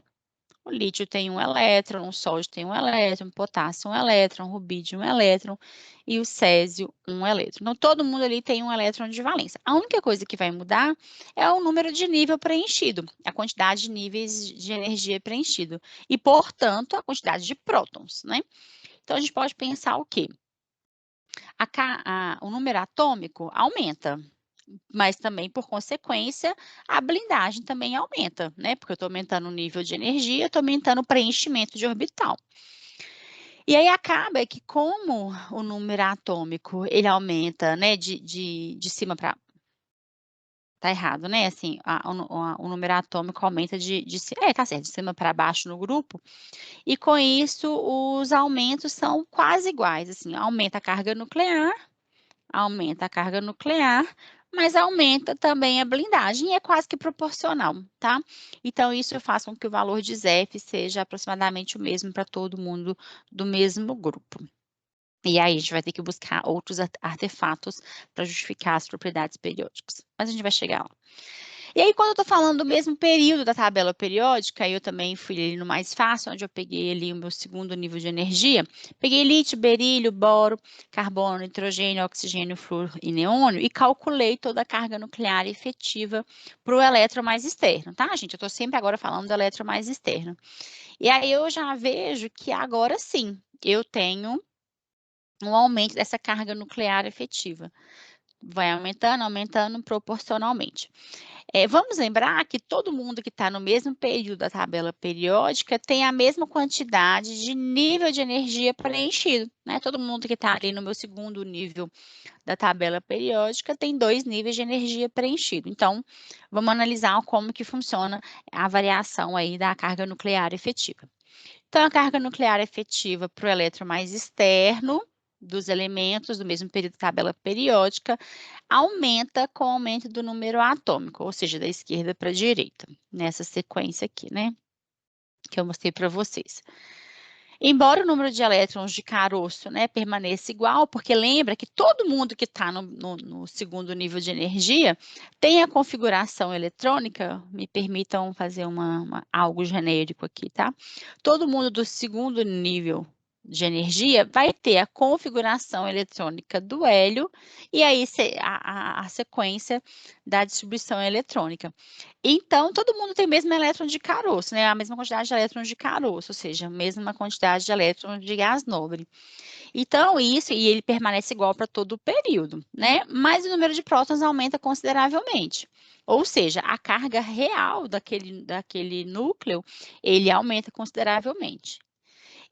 O lítio tem um elétron, o sódio tem um elétron, o potássio um elétron, o rubídio um elétron e o césio um elétron. Então, todo mundo ali tem um elétron de valência. A única coisa que vai mudar é o número de nível preenchido, a quantidade de níveis de energia preenchido e, portanto, a quantidade de prótons, né? Então, a gente pode pensar o quê? O número atômico aumenta, mas também, por consequência, a blindagem também aumenta, né? Porque eu estou aumentando o nível de energia, estou aumentando o preenchimento de orbital. E aí acaba que, como o número atômico ele aumenta, né, de cima para. Tá errado, né? Assim, o número atômico aumenta tá certo, de cima para baixo no grupo, e com isso os aumentos são quase iguais, assim, aumenta a carga nuclear, mas aumenta também a blindagem e é quase que proporcional, tá? Então, isso faz com que o valor de ZF seja aproximadamente o mesmo para todo mundo do mesmo grupo. E aí, a gente vai ter que buscar outros artefatos para justificar as propriedades periódicas. Mas a gente vai chegar lá. E aí, quando eu estou falando do mesmo período da tabela periódica, eu também fui ali no mais fácil, onde eu peguei ali o meu segundo nível de energia. Peguei lítio, berílio, boro, carbono, nitrogênio, oxigênio, flúor e neônio e calculei toda a carga nuclear efetiva para o elétron mais externo, tá, gente? Eu estou sempre agora falando do elétron mais externo. E aí eu já vejo que agora sim, eu tenho um aumento dessa carga nuclear efetiva. Vai aumentando, aumentando proporcionalmente. Vamos lembrar que todo mundo que está no mesmo período da tabela periódica tem a mesma quantidade de nível de energia preenchido, né? Todo mundo que está ali no meu segundo nível da tabela periódica tem 2 níveis de energia preenchido. Então, vamos analisar como que funciona a variação aí da carga nuclear efetiva. Então, a carga nuclear efetiva para o elétron mais externo dos elementos do mesmo período da tabela periódica aumenta com o aumento do número atômico, ou seja, da esquerda para a direita, nessa sequência aqui, né? Que eu mostrei para vocês. Embora o número de elétrons de caroço, né, permaneça igual, porque lembra que todo mundo que está no segundo nível de energia tem a configuração eletrônica, me permitam fazer algo genérico aqui, tá? Todo mundo do segundo nível de energia vai ter a configuração eletrônica do hélio e aí a sequência da distribuição eletrônica. Então, todo mundo tem o mesmo elétron de caroço, né? A mesma quantidade de elétrons de caroço, ou seja, a mesma quantidade de elétrons de gás nobre. Então, isso, e ele permanece igual para todo o período, né? Mas o número de prótons aumenta consideravelmente. Ou seja, a carga real daquele núcleo, ele aumenta consideravelmente.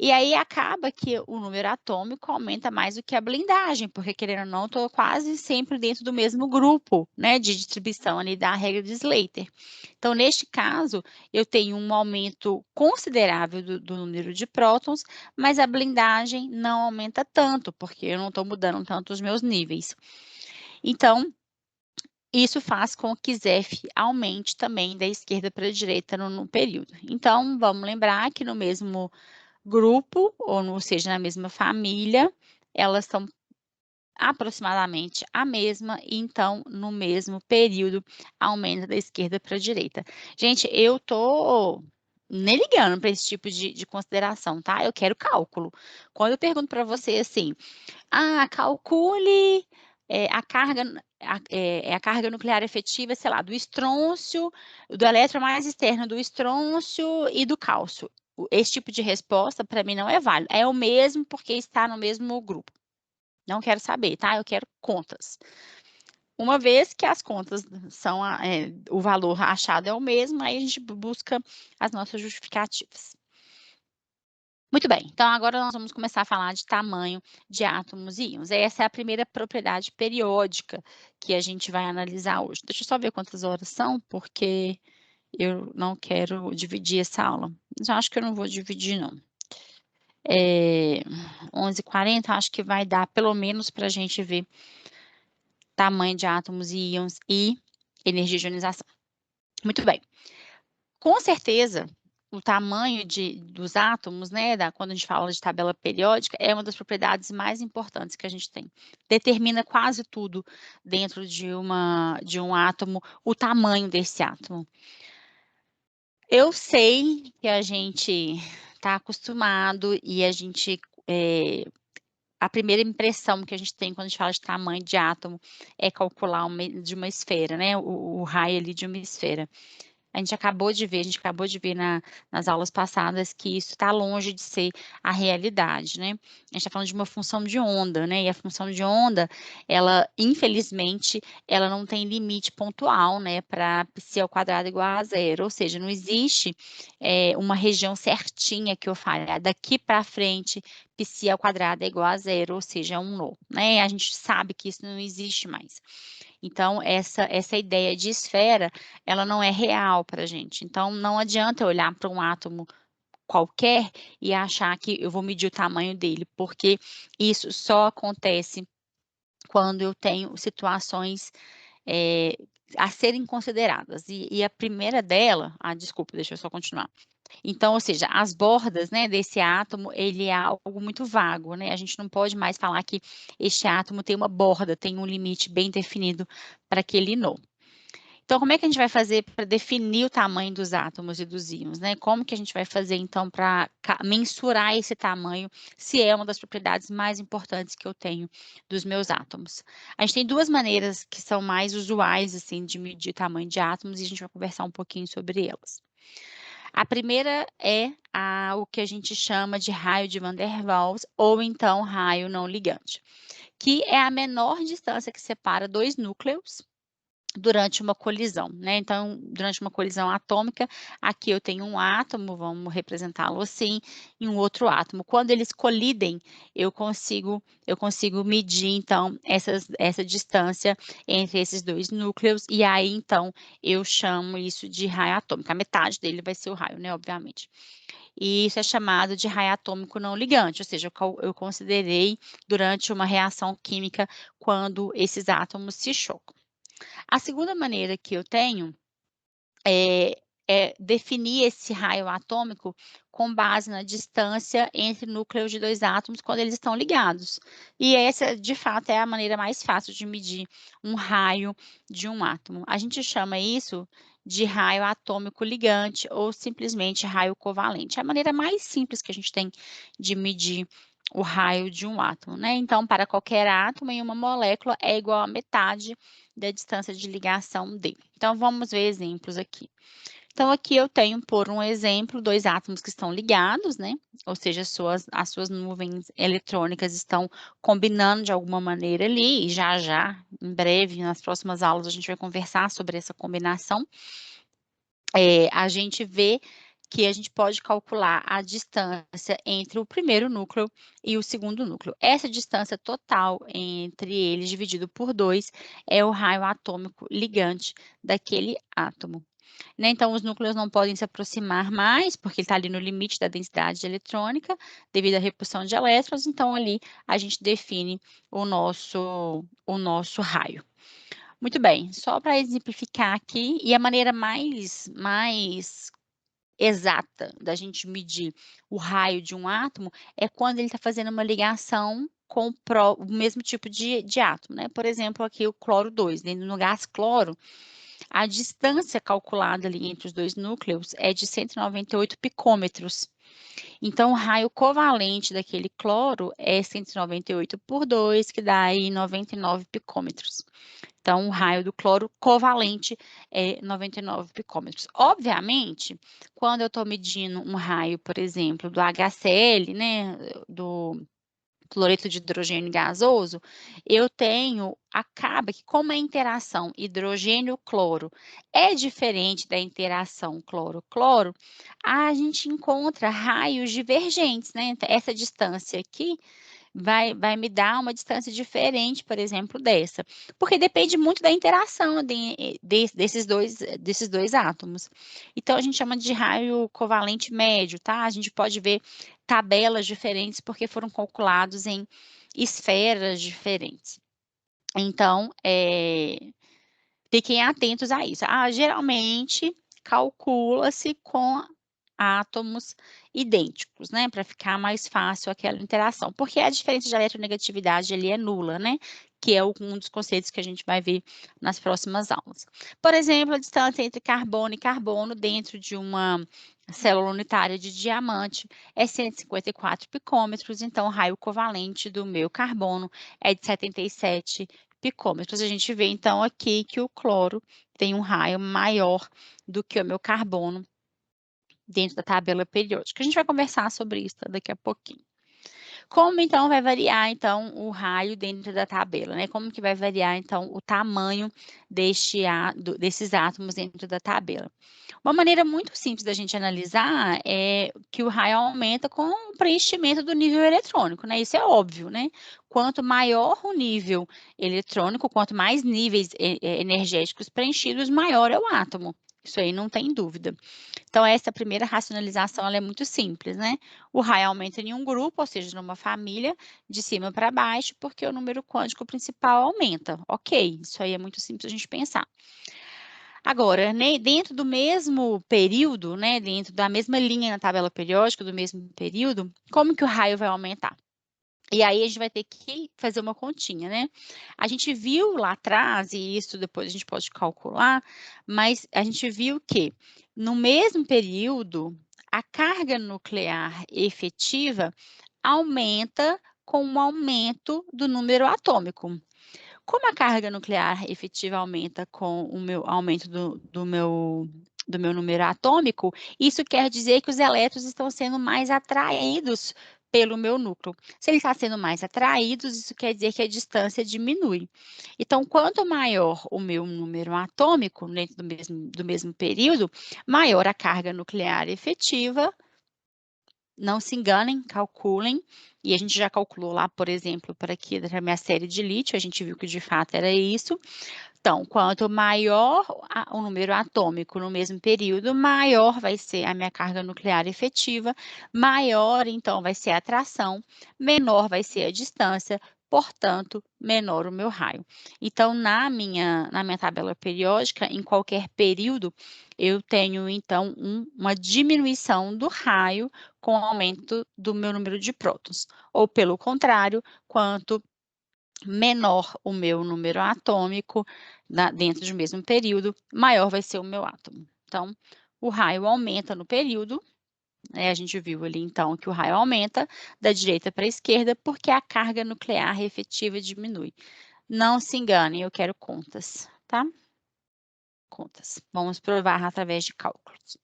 E aí acaba que o número atômico aumenta mais do que a blindagem, porque querendo ou não, estou quase sempre dentro do mesmo grupo, né, de distribuição ali da regra de Slater. Então, neste caso, eu tenho um aumento considerável do número de prótons, mas a blindagem não aumenta tanto, porque eu não estou mudando tanto os meus níveis. Então, isso faz com que ZEF aumente também da esquerda para a direita no período. Então, vamos lembrar que no mesmo grupo, ou seja, na mesma família, elas são aproximadamente a mesma, e então, no mesmo período, aumenta da esquerda para a direita. Gente, eu tô nem ligando para esse tipo de consideração, tá? Eu quero cálculo. Quando eu pergunto para você assim, calcule a carga nuclear efetiva, sei lá, do estrôncio, do elétron mais externo do estrôncio e do cálcio. Esse tipo de resposta, para mim, não é válido. É o mesmo porque está no mesmo grupo. Não quero saber, tá? Eu quero contas. Uma vez que as contas são, o valor achado é o mesmo, aí a gente busca as nossas justificativas. Muito bem, então agora nós vamos começar a falar de tamanho de átomos e íons. Essa é a primeira propriedade periódica que a gente vai analisar hoje. Deixa eu só ver quantas horas são, porque eu não quero dividir essa aula. Mas eu acho que eu não vou dividir, não. 11h40, acho que vai dar pelo menos para a gente ver tamanho de átomos e íons e energia de ionização. Muito bem. Com certeza, o tamanho dos átomos, né, quando a gente fala de tabela periódica, é uma das propriedades mais importantes que a gente tem. Determina quase tudo dentro de um átomo, o tamanho desse átomo. Eu sei que a gente está acostumado e a primeira impressão que a gente tem quando a gente fala de tamanho de átomo é calcular de uma esfera, né? O raio ali de uma esfera. A gente acabou de ver nas aulas passadas que isso está longe de ser a realidade, né? A gente está falando de uma função de onda, né? E a função de onda, ela, infelizmente, ela não tem limite pontual, né? Para psi ao quadrado igual a zero, ou seja, não existe uma região certinha que eu fale, daqui para frente, psi ao quadrado é igual a zero, ou seja, é um nó, né? A gente sabe que isso não existe mais. Então, essa ideia de esfera, ela não é real para a gente. Então, não adianta eu olhar para um átomo qualquer e achar que eu vou medir o tamanho dele, porque isso só acontece quando eu tenho situações a serem consideradas. E a primeira dela, desculpa, deixa eu só continuar. Então, ou seja, as bordas, né, desse átomo, ele é algo muito vago, né? A gente não pode mais falar que este átomo tem uma borda, tem um limite bem definido para aquele nó. Então, como é que a gente vai fazer para definir o tamanho dos átomos e dos íons, né? Como que a gente vai fazer, então, para mensurar esse tamanho, se é uma das propriedades mais importantes que eu tenho dos meus átomos? A gente tem duas maneiras que são mais usuais, assim, de medir o tamanho de átomos e a gente vai conversar um pouquinho sobre elas. A primeira é o que a gente chama de raio de Van der Waals, ou então raio não ligante, que é a menor distância que separa dois núcleos durante uma colisão, né? Então, durante uma colisão atômica, aqui eu tenho um átomo, vamos representá-lo assim, e um outro átomo. Quando eles colidem, eu consigo medir, então, essa distância entre esses dois núcleos, e aí, então, eu chamo isso de raio atômico. A metade dele vai ser o raio, né? Obviamente. E isso é chamado de raio atômico não ligante, ou seja, eu considerei durante uma reação química quando esses átomos se chocam. A segunda maneira que eu tenho definir esse raio atômico com base na distância entre núcleos de 2 átomos quando eles estão ligados. E essa, de fato, é a maneira mais fácil de medir um raio de um átomo. A gente chama isso de raio atômico ligante ou simplesmente raio covalente. É a maneira mais simples que a gente tem de medir o raio de um átomo, né? Então, para qualquer átomo em uma molécula é igual a metade da distância de ligação dele. Então, vamos ver exemplos aqui. Então, aqui eu tenho, por um exemplo, 2 átomos que estão ligados, né? Ou seja, as suas nuvens eletrônicas estão combinando de alguma maneira ali, e já, em breve, nas próximas aulas, a gente vai conversar sobre essa combinação. A gente vê que a gente pode calcular a distância entre o primeiro núcleo e o segundo núcleo. Essa distância total entre eles, dividido por 2, é o raio atômico ligante daquele átomo. Né? Então, os núcleos não podem se aproximar mais, porque ele está ali no limite da densidade eletrônica, devido à repulsão de elétrons, então ali a gente define o nosso raio. Muito bem, só para exemplificar aqui, e a maneira mais exata da gente medir o raio de um átomo é quando ele está fazendo uma ligação com o mesmo tipo de átomo, né? Por exemplo, aqui o cloro 2, dentro do gás cloro, a distância calculada ali entre os 2 núcleos é de 198 picômetros. Então, o raio covalente daquele cloro é 198 por 2, que dá aí 99 picômetros. Então, o raio do cloro covalente é 99 picômetros. Obviamente, quando eu estou medindo um raio, por exemplo, do HCl, né, do cloreto de hidrogênio gasoso, acaba que como a interação hidrogênio-cloro é diferente da interação cloro-cloro, a gente encontra raios divergentes, né? Essa distância aqui vai me dar uma distância diferente, por exemplo, dessa, porque depende muito da interação desses dois átomos. Então, a gente chama de raio covalente médio, tá? A gente pode ver tabelas diferentes porque foram calculados em esferas diferentes. Então, fiquem atentos a isso. Geralmente, calcula-se com átomos idênticos, né, para ficar mais fácil aquela interação, porque a diferença de eletronegatividade ali é nula, né, que é um dos conceitos que a gente vai ver nas próximas aulas. Por exemplo, a distância entre carbono e carbono dentro de uma célula unitária de diamante é 154 picômetros, então o raio covalente do meu carbono é de 77 picômetros. A gente vê, então, aqui que o cloro tem um raio maior do que o meu carbono dentro da tabela periódica. A gente vai conversar sobre isso daqui a pouquinho. Como, então, vai variar, então, o raio dentro da tabela, né? Como que vai variar, então, o tamanho desses átomos dentro da tabela? Uma maneira muito simples da gente analisar é que o raio aumenta com o preenchimento do nível eletrônico, né? Isso é óbvio, né? Quanto maior o nível eletrônico, quanto mais níveis energéticos preenchidos, maior é o átomo. Isso aí não tem dúvida. Então, essa primeira racionalização ela é muito simples, né? O raio aumenta em um grupo, ou seja, numa família, de cima para baixo, porque o número quântico principal aumenta. Ok, isso aí é muito simples a gente pensar. Agora, né, dentro do mesmo período, né, dentro da mesma linha na tabela periódica, do mesmo período, como que o raio vai aumentar? E aí a gente vai ter que fazer uma continha, né? A gente viu lá atrás, e isso depois a gente pode calcular, mas a gente viu que no mesmo período, a carga nuclear efetiva aumenta com o aumento do número atômico. Como a carga nuclear efetiva aumenta com o meu aumento do meu número atômico, isso quer dizer que os elétrons estão sendo mais atraídos pelo meu núcleo. Se ele está sendo mais atraídos, isso quer dizer que a distância diminui. Então, quanto maior o meu número atômico dentro do mesmo período, maior a carga nuclear efetiva. Não se enganem, calculem. E a gente já calculou lá, por exemplo, para aqui da minha série de lítio, a gente viu que de fato era isso. Então, quanto maior o número atômico no mesmo período, maior vai ser a minha carga nuclear efetiva, maior, então, vai ser a atração, menor vai ser a distância, portanto, menor o meu raio. Então, na minha tabela periódica, em qualquer período, eu tenho, então, uma diminuição do raio com o aumento do meu número de prótons. Ou, pelo contrário, quanto menor o meu número atômico dentro do mesmo período, maior vai ser o meu átomo. Então, o raio aumenta no período, a gente viu ali então que o raio aumenta da direita para a esquerda porque a carga nuclear efetiva diminui. Não se enganem, eu quero contas, tá? Contas. Vamos provar através de cálculos.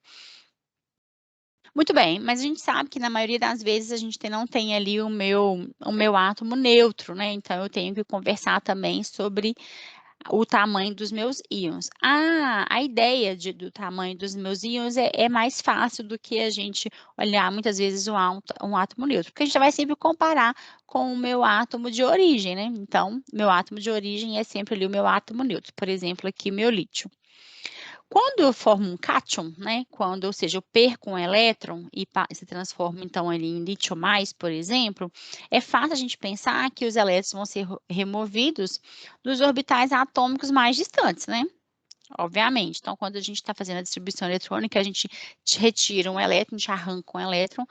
Muito bem, mas a gente sabe que na maioria das vezes a gente não tem ali o meu átomo neutro, né? Então eu tenho que conversar também sobre o tamanho dos meus íons. A ideia do tamanho dos meus íons é mais fácil do que a gente olhar muitas vezes um átomo neutro, porque a gente vai sempre comparar com o meu átomo de origem, né? Então, meu átomo de origem é sempre ali o meu átomo neutro. Por exemplo, aqui meu lítio. Quando eu formo um cátion, né, ou seja, eu perco um elétron e se transforma então ali em lítio mais, por exemplo, é fácil a gente pensar que os elétrons vão ser removidos dos orbitais atômicos mais distantes, né? Obviamente. Então, quando a gente está fazendo a distribuição eletrônica, a gente retira um elétron, a gente arranca um elétron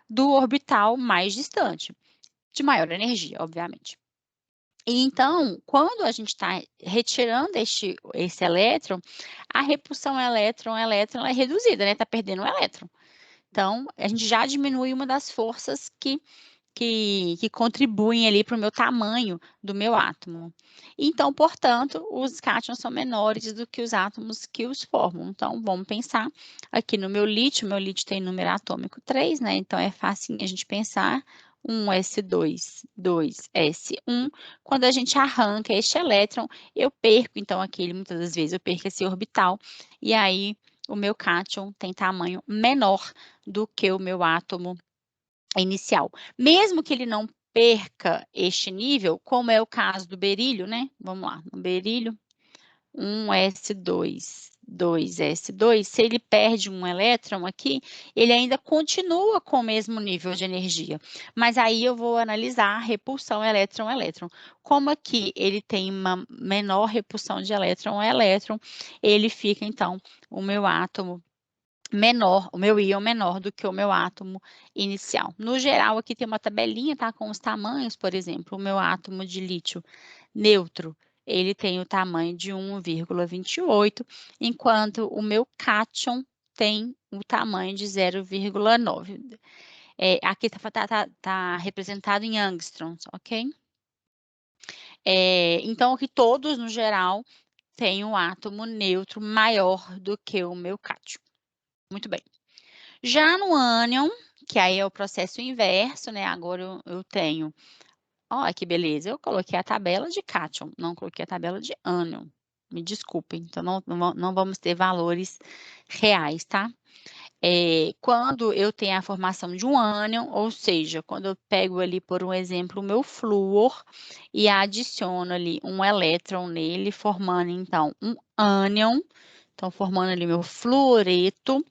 do orbital mais distante, de maior energia, obviamente. E então, quando a gente está retirando esse elétron, a repulsão elétron-elétron é reduzida, né? Está perdendo um elétron. Então, a gente já diminui uma das forças que contribuem ali para o meu tamanho do meu átomo. Então, portanto, os cátions são menores do que os átomos que os formam. Então, vamos pensar aqui no meu lítio tem número atômico 3, né? Então, é fácil a gente pensar 1s2, 2s1. Quando a gente arranca este elétron, eu perco, então, muitas das vezes eu perco esse orbital, e aí o meu cátion tem tamanho menor do que o meu átomo inicial. Mesmo que ele não perca este nível, como é o caso do berílio, né? Vamos lá, no berílio, 1s2, 2s2, se ele perde um elétron aqui, ele ainda continua com o mesmo nível de energia. Mas aí eu vou analisar a repulsão elétron-elétron. Como aqui ele tem uma menor repulsão de elétron-elétron, ele fica, então, o meu átomo menor, o meu íon menor do que o meu átomo inicial. No geral, aqui tem uma tabelinha, tá, com os tamanhos, por exemplo, o meu átomo de lítio neutro, ele tem o tamanho de 1,28, enquanto o meu cátion tem o tamanho de 0,9. Aqui tá representado em angstroms, ok? Então, aqui todos, no geral, têm um átomo neutro maior do que o meu cátion. Muito bem. Já no ânion, que aí é o processo inverso, né? Agora eu tenho, olha que beleza, eu coloquei a tabela de cátion, não coloquei a tabela de ânion. Me desculpem, então não vamos ter valores reais, tá? Quando eu tenho a formação de um ânion, ou seja, quando eu pego ali, por um exemplo, o meu flúor e adiciono ali um elétron nele, formando então um ânion, então formando ali meu fluoreto,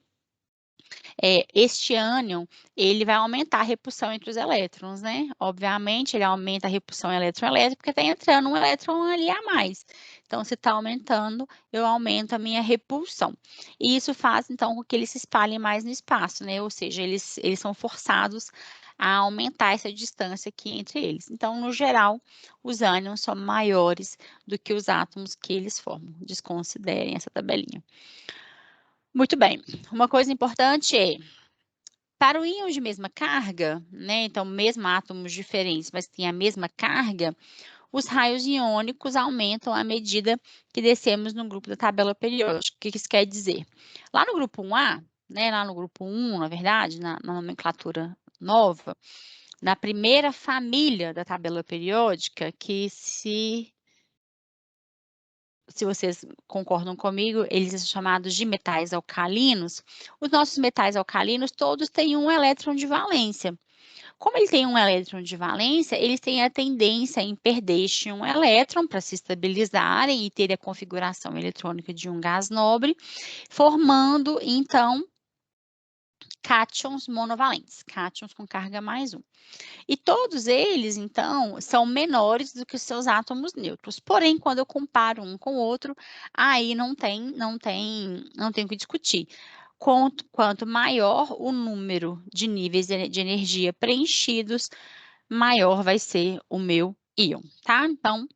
este ânion, ele vai aumentar a repulsão entre os elétrons, né? Obviamente, ele aumenta a repulsão elétron-elétron, porque está entrando um elétron ali a mais. Então, se está aumentando, eu aumento a minha repulsão. E isso faz, então, com que eles se espalhem mais no espaço, né? Ou seja, eles são forçados a aumentar essa distância aqui entre eles. Então, no geral, os ânions são maiores do que os átomos que eles formam. Desconsiderem essa tabelinha. Muito bem. Uma coisa importante é, para o íon de mesma carga, né, então mesmo átomos diferentes, mas tem a mesma carga, os raios iônicos aumentam à medida que descemos no grupo da tabela periódica. O que isso quer dizer? Lá no grupo 1A, né, lá no grupo 1, na verdade, na nomenclatura nova, na primeira família da tabela periódica, que se vocês concordam comigo, eles são chamados de metais alcalinos. Os nossos metais alcalinos todos têm um elétron de valência. Como ele tem um elétron de valência, eles têm a tendência em perder este um elétron para se estabilizarem e ter a configuração eletrônica de um gás nobre, formando, então, cátions monovalentes, cátions com carga mais 1. E todos eles, então, são menores do que os seus átomos neutros. Porém, quando eu comparo um com o outro, aí não tem o que discutir. Quanto maior o número de níveis de energia preenchidos, maior vai ser o meu íon, tá? Então,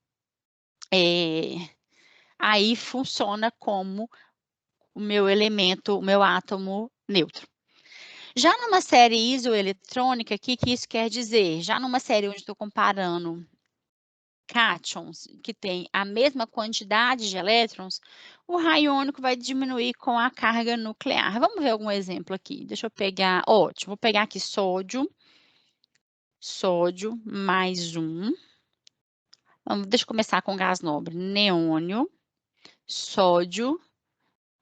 aí funciona como o meu elemento, o meu átomo neutro. Já numa série isoeletrônica, o que isso quer dizer? Já numa série onde estou comparando cátions, que tem a mesma quantidade de elétrons, o raio iônico vai diminuir com a carga nuclear. Vamos ver algum exemplo aqui. Deixa eu pegar, ótimo, vou pegar aqui sódio mais 1. Deixa eu começar com gás nobre, neônio, sódio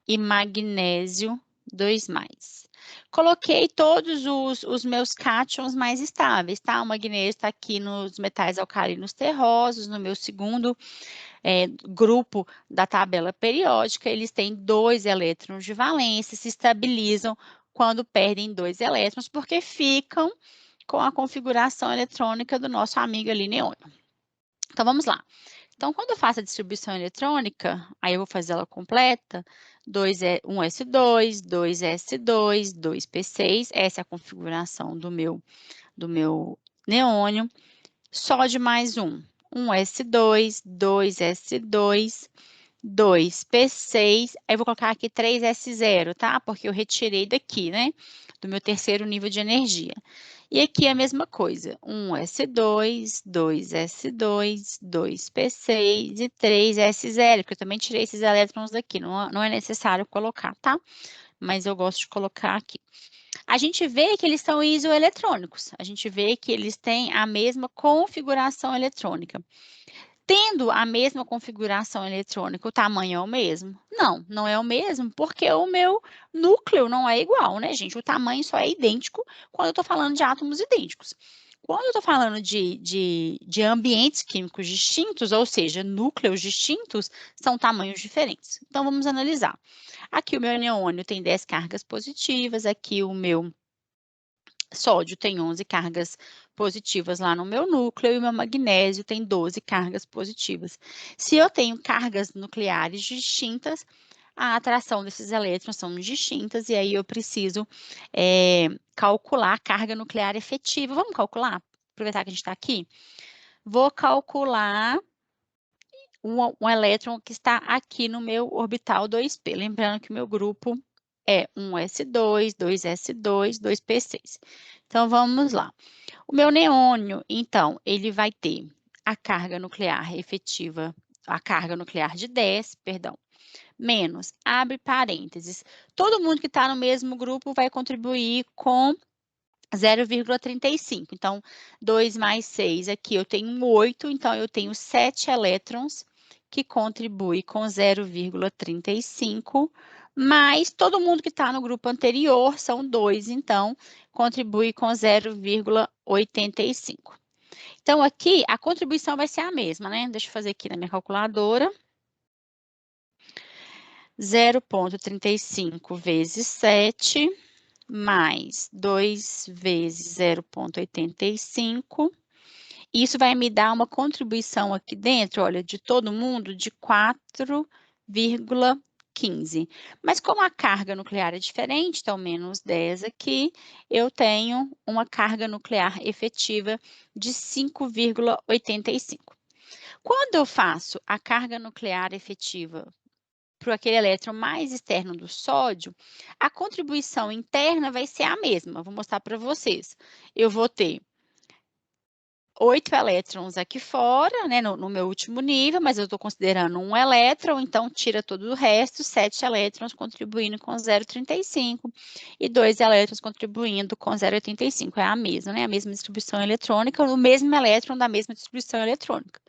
e magnésio 2+. Coloquei todos os meus cátions mais estáveis, tá? O magnésio está aqui nos metais alcalinos terrosos, no meu segundo grupo da tabela periódica, eles têm 2 elétrons de valência, se estabilizam quando perdem 2 elétrons, porque ficam com a configuração eletrônica do nosso amigo ali, neônio. Então, vamos lá. Então, quando eu faço a distribuição eletrônica, aí eu vou fazer ela completa, 1s2, 2s2, 2p6, essa é a configuração do meu neônio. Sódio mais 1, 1s2, 2s2, 2p6, aí eu vou colocar aqui 3s0, tá? Porque eu retirei daqui, né? Do meu terceiro nível de energia. E aqui a mesma coisa, 1s2, 2s2, 2p6 e 3s0, porque eu também tirei esses elétrons daqui, não é necessário colocar, tá? Mas eu gosto de colocar aqui. A gente vê que eles são isoeletrônicos, a gente vê que eles têm a mesma configuração eletrônica. Tendo a mesma configuração eletrônica, o tamanho é o mesmo? Não, não é o mesmo, porque o meu núcleo não é igual, né, gente? O tamanho só é idêntico quando eu estou falando de átomos idênticos. Quando eu estou falando de ambientes químicos distintos, ou seja, núcleos distintos, são tamanhos diferentes. Então, vamos analisar. Aqui o meu neônio tem 10 cargas positivas, aqui o meu sódio tem 11 cargas positivas lá no meu núcleo e o meu magnésio tem 12 cargas positivas. Se eu tenho cargas nucleares distintas, a atração desses elétrons são distintas e aí eu preciso calcular a carga nuclear efetiva. Vamos calcular? Aproveitar que a gente está aqui. Vou calcular um elétron que está aqui no meu orbital 2p. Lembrando que o meu grupo é 1s2, 2s2, 2p6. Então, vamos lá. O meu neônio, então, ele vai ter a carga nuclear efetiva, a carga nuclear de 10, perdão, menos, abre parênteses, todo mundo que está no mesmo grupo vai contribuir com 0,35. Então, 2 mais 6 aqui, eu tenho 8, então eu tenho 7 elétrons que contribuem com 0,35, mas todo mundo que está no grupo anterior são 2, então contribui com 0,85. Então, aqui a contribuição vai ser a mesma, né? Deixa eu fazer aqui na minha calculadora. 0,35 vezes 7 mais 2 vezes 0,85. Isso vai me dar uma contribuição aqui dentro, olha, de todo mundo, de 4,15. Mas como a carga nuclear é diferente, então menos 10 aqui, eu tenho uma carga nuclear efetiva de 5,85. Quando eu faço a carga nuclear efetiva para aquele elétron mais externo do sódio, a contribuição interna vai ser a mesma. Vou mostrar para vocês. Eu vou ter 8 elétrons aqui fora, né, no meu último nível, mas eu estou considerando um elétron, então tira todo o resto, 7 elétrons contribuindo com 0,35 e 2 elétrons contribuindo com 0,85. É a mesma, né? A mesma distribuição eletrônica, o mesmo elétron da mesma distribuição eletrônica.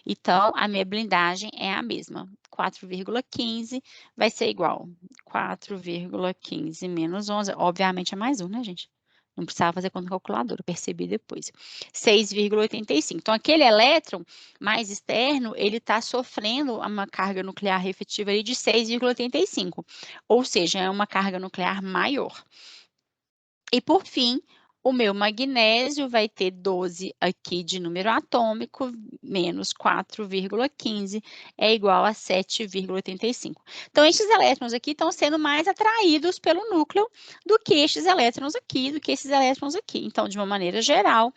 Então, a minha blindagem é a mesma. 4,15 vai ser igual. 4,15 menos 11, obviamente é mais 1, né, gente? Não precisava fazer conta calculadora, percebi depois. 6,85. Então, aquele elétron mais externo, ele está sofrendo uma carga nuclear efetiva aí de 6,85. Ou seja, é uma carga nuclear maior. E, por fim, o meu magnésio vai ter 12 aqui de número atômico, menos 4,15 é igual a 7,85. Então, estes elétrons aqui estão sendo mais atraídos pelo núcleo do que estes elétrons aqui, do que esses elétrons aqui. Então, de uma maneira geral,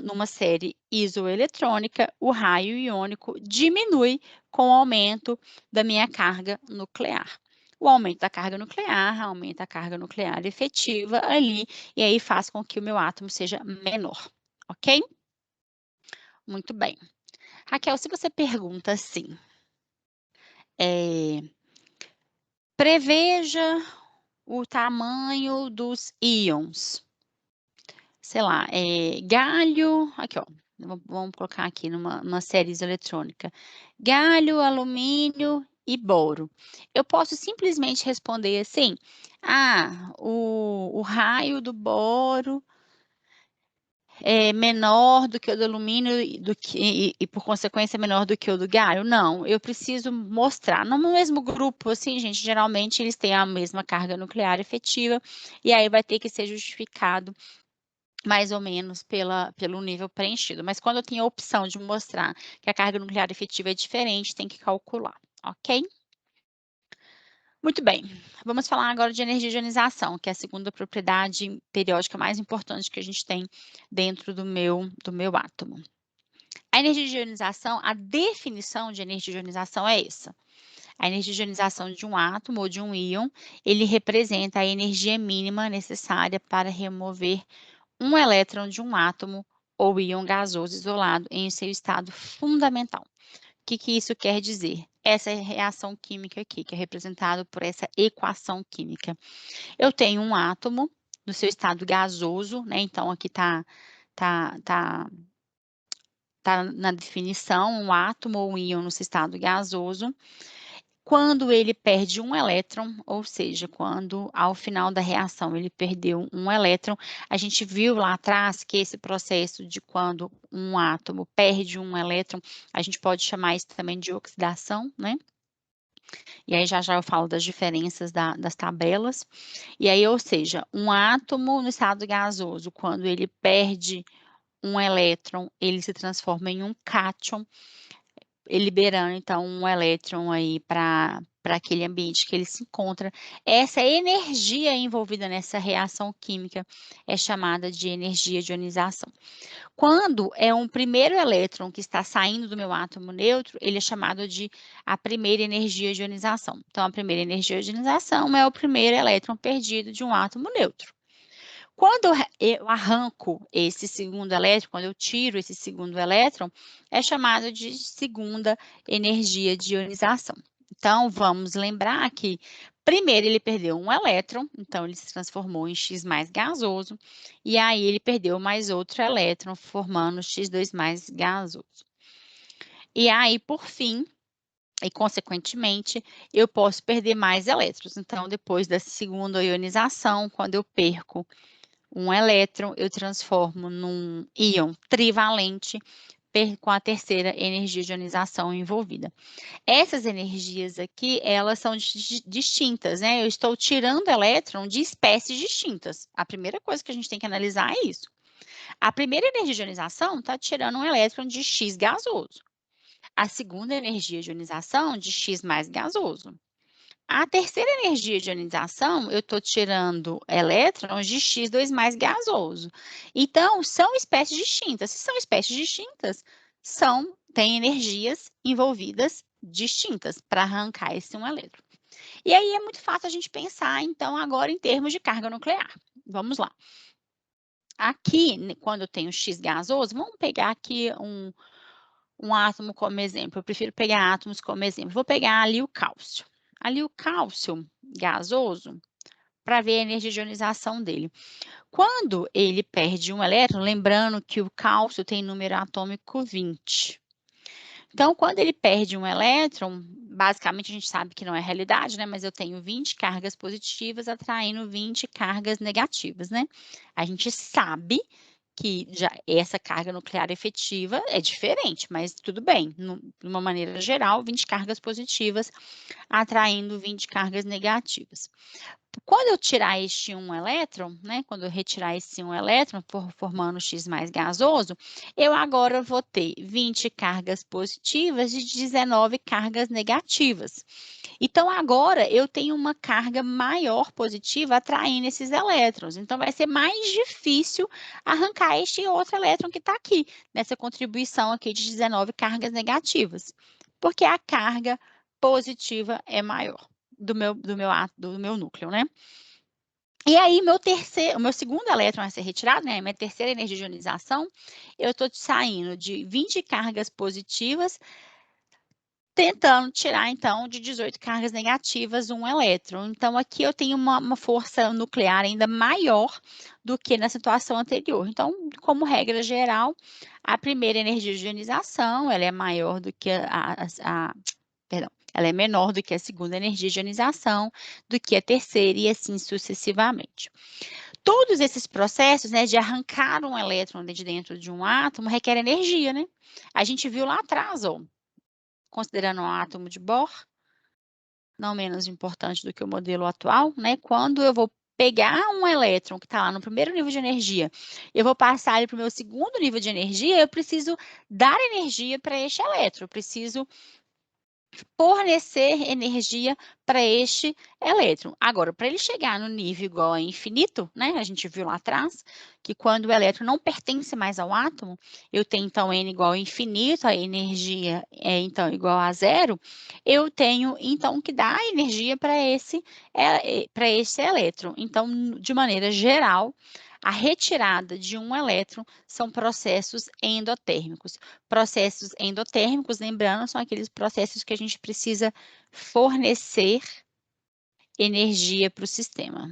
numa série isoeletrônica, o raio iônico diminui com o aumento da minha carga nuclear. O aumento da carga nuclear aumenta a carga nuclear efetiva ali, e aí faz com que o meu átomo seja menor, ok? Muito bem. Raquel, se você pergunta assim, preveja o tamanho dos íons, sei lá, galho, aqui ó, vamos colocar aqui numa série isoeletrônica, galho, alumínio e boro. Eu posso simplesmente responder assim, o raio do boro é menor do que o do alumínio e, por consequência, menor do que o do galho? Não, eu preciso mostrar. No mesmo grupo, assim, gente, geralmente eles têm a mesma carga nuclear efetiva, e aí vai ter que ser justificado mais ou menos pelo nível preenchido. Mas quando eu tenho a opção de mostrar que a carga nuclear efetiva é diferente, tem que calcular, ok? Muito bem, vamos falar agora de energia de ionização, que é a segunda propriedade periódica mais importante que a gente tem dentro do meu átomo. A energia de ionização, a definição de energia de ionização é essa. A energia de ionização de um átomo ou de um íon, ele representa a energia mínima necessária para remover um elétron de um átomo ou íon gasoso isolado em seu estado fundamental. O que isso quer dizer? Essa é a reação química aqui, que é representada por essa equação química. Eu tenho um átomo no seu estado gasoso, né? Então, aqui tá na definição, um átomo ou um íon no seu estado gasoso. Quando ele perde um elétron, ou seja, quando ao final da reação ele perdeu um elétron, a gente viu lá atrás que esse processo de quando um átomo perde um elétron, a gente pode chamar isso também de oxidação, né? E aí já eu falo das diferenças das tabelas. E aí, ou seja, um átomo no estado gasoso, quando ele perde um elétron, ele se transforma em um cátion, liberando então um elétron aí para aquele ambiente que ele se encontra. Essa energia envolvida nessa reação química é chamada de energia de ionização. Quando é um primeiro elétron que está saindo do meu átomo neutro, ele é chamado de a primeira energia de ionização. Então, a primeira energia de ionização é o primeiro elétron perdido de um átomo neutro. Quando eu arranco esse segundo elétron, quando eu tiro esse segundo elétron, é chamado de segunda energia de ionização. Então, vamos lembrar que primeiro ele perdeu um elétron, então ele se transformou em X mais gasoso, e aí ele perdeu mais outro elétron, formando X2 mais gasoso. E aí, por fim, e consequentemente, eu posso perder mais elétrons. Então, depois da segunda ionização, quando eu perco um elétron, eu transformo num íon trivalente com a terceira energia de ionização envolvida. Essas energias aqui, elas são distintas, né? Eu estou tirando elétron de espécies distintas. A primeira coisa que a gente tem que analisar é isso. A primeira energia de ionização está tirando um elétron de X gasoso. A segunda energia de ionização de X mais gasoso. A terceira energia de ionização, eu estou tirando elétrons de X2 mais gasoso. Então, são espécies distintas. Se são espécies distintas, têm energias envolvidas distintas para arrancar esse um elétron. E aí é muito fácil a gente pensar, então, agora em termos de carga nuclear. Vamos lá. Aqui, quando eu tenho X gasoso, vamos pegar aqui um átomo como exemplo. Eu prefiro pegar átomos como exemplo. Vou pegar ali o cálcio. Ali o cálcio gasoso, para ver a energia de ionização dele. Quando ele perde um elétron, lembrando que o cálcio tem número atômico 20. Então, quando ele perde um elétron, basicamente a gente sabe que não é realidade, né? Mas eu tenho 20 cargas positivas atraindo 20 cargas negativas, né? A gente sabe que já essa carga nuclear efetiva é diferente, mas tudo bem, de uma maneira geral, 20 cargas positivas atraindo 20 cargas negativas. Quando eu tirar este um elétron, né, quando eu retirar esse um elétron, formando X mais gasoso, eu agora vou ter 20 cargas positivas e 19 cargas negativas. Então, agora eu tenho uma carga maior positiva atraindo esses elétrons. Então, vai ser mais difícil arrancar este outro elétron que está aqui, nessa contribuição aqui de 19 cargas negativas, porque a carga positiva é maior do meu núcleo, né? E aí, o meu segundo elétron a ser retirado, né, minha terceira energia de ionização, eu estou saindo de 20 cargas positivas, tentando tirar, então, de 18 cargas negativas um elétron. Então, aqui eu tenho uma força nuclear ainda maior do que na situação anterior. Então, como regra geral, a primeira energia de ionização, ela é maior do que perdão, ela é menor do que a segunda energia de ionização, do que a terceira e assim sucessivamente. Todos esses processos, né, de arrancar um elétron de dentro de um átomo requer energia, né? A gente viu lá atrás, ó, considerando um átomo de Bohr, não menos importante do que o modelo atual, né? Quando eu vou pegar um elétron que está lá no primeiro nível de energia, eu vou passar ele para o meu segundo nível de energia, eu preciso dar energia para este elétron, eu preciso fornecer energia para este elétron. Agora, para ele chegar no nível igual a infinito, né? A gente viu lá atrás que quando o elétron não pertence mais ao átomo, eu tenho então N igual a infinito, a energia é então igual a zero, eu tenho então que dar energia para esse elétron. Então, de maneira geral, a retirada de um elétron são processos endotérmicos. Processos endotérmicos, lembrando, são aqueles processos que a gente precisa fornecer energia para o sistema.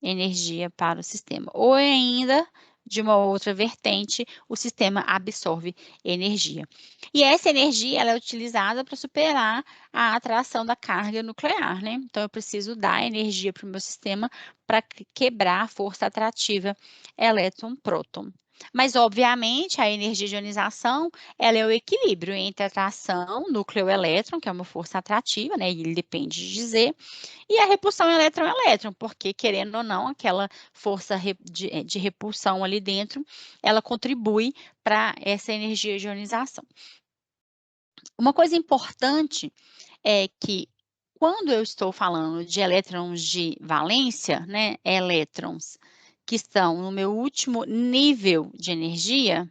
Energia para o sistema. Ou ainda, de uma outra vertente, o sistema absorve energia. E essa energia ela é utilizada para superar a atração da carga nuclear, né? Então, eu preciso dar energia para o meu sistema para quebrar a força atrativa elétron-próton. Mas, obviamente, a energia de ionização ela é o equilíbrio entre a atração núcleo-elétron, que é uma força atrativa, né? E ele depende de Z, e a repulsão elétron-elétron, porque, querendo ou não, aquela força de repulsão ali dentro, ela contribui para essa energia de ionização. Uma coisa importante é que, quando eu estou falando de elétrons de valência, né, elétrons que estão no meu último nível de energia,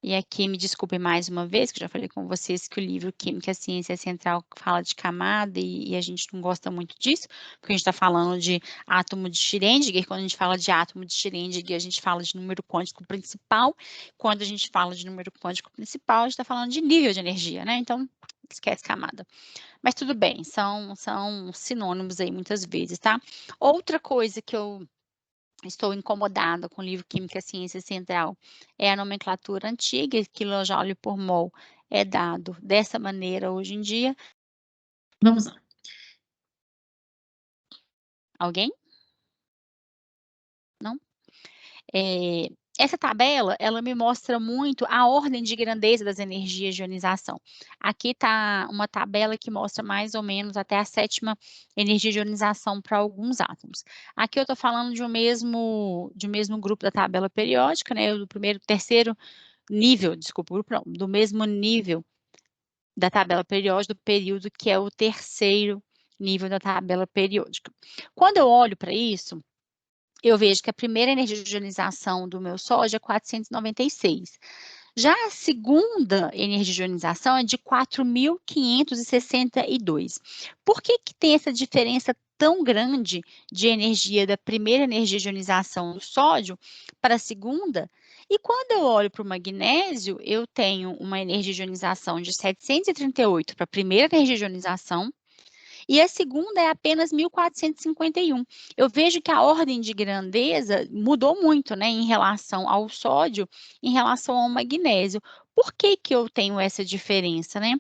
e aqui me desculpem mais uma vez, que eu já falei com vocês que o livro Química, a Ciência Central fala de camada e a gente não gosta muito disso, porque a gente está falando de átomo de Schrödinger, quando a gente fala de átomo de Schrödinger, a gente fala de número quântico principal, quando a gente fala de número quântico principal, a gente está falando de nível de energia, né? Então, esquece camada. Mas tudo bem, são sinônimos aí muitas vezes, tá? Outra coisa que eu estou incomodada com o livro Química, Ciência Central, é a nomenclatura antiga, quilojoule por mol é dado dessa maneira hoje em dia. Vamos lá. Alguém? Não? Essa tabela, ela me mostra muito a ordem de grandeza das energias de ionização. Aqui está uma tabela que mostra mais ou menos até a 7ª energia de ionização para alguns átomos. Aqui eu estou falando de um mesmo grupo da tabela periódica, né, do terceiro nível, desculpa, grupo não, do mesmo nível da tabela periódica, do período, que é o terceiro nível da tabela periódica. Quando eu olho para isso, eu vejo que a primeira energia de ionização do meu sódio é 496. Já a segunda energia de ionização é de 4.562. Por que tem essa diferença tão grande de energia da primeira energia de ionização do sódio para a segunda? E quando eu olho para o magnésio, eu tenho uma energia de ionização de 738 para a primeira energia de ionização, e a segunda é apenas 1451. Eu vejo que a ordem de grandeza mudou muito, né, em relação ao sódio, em relação ao magnésio. Por que eu tenho essa diferença, né?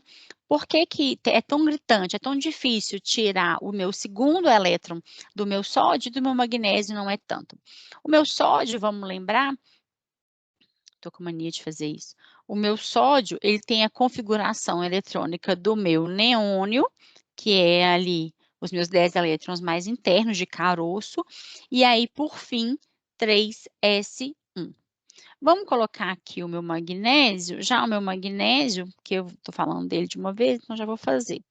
Por que é tão gritante, é tão difícil tirar o meu segundo elétron do meu sódio e do meu magnésio não é tanto? O meu sódio, vamos lembrar, estou com mania de fazer isso. O meu sódio, ele tem a configuração eletrônica do meu neônio, que é ali os meus 10 elétrons mais internos de caroço, e aí, por fim, 3s1. Vamos colocar aqui o meu magnésio, já o meu magnésio, que eu estou falando dele de uma vez, então já vou fazer.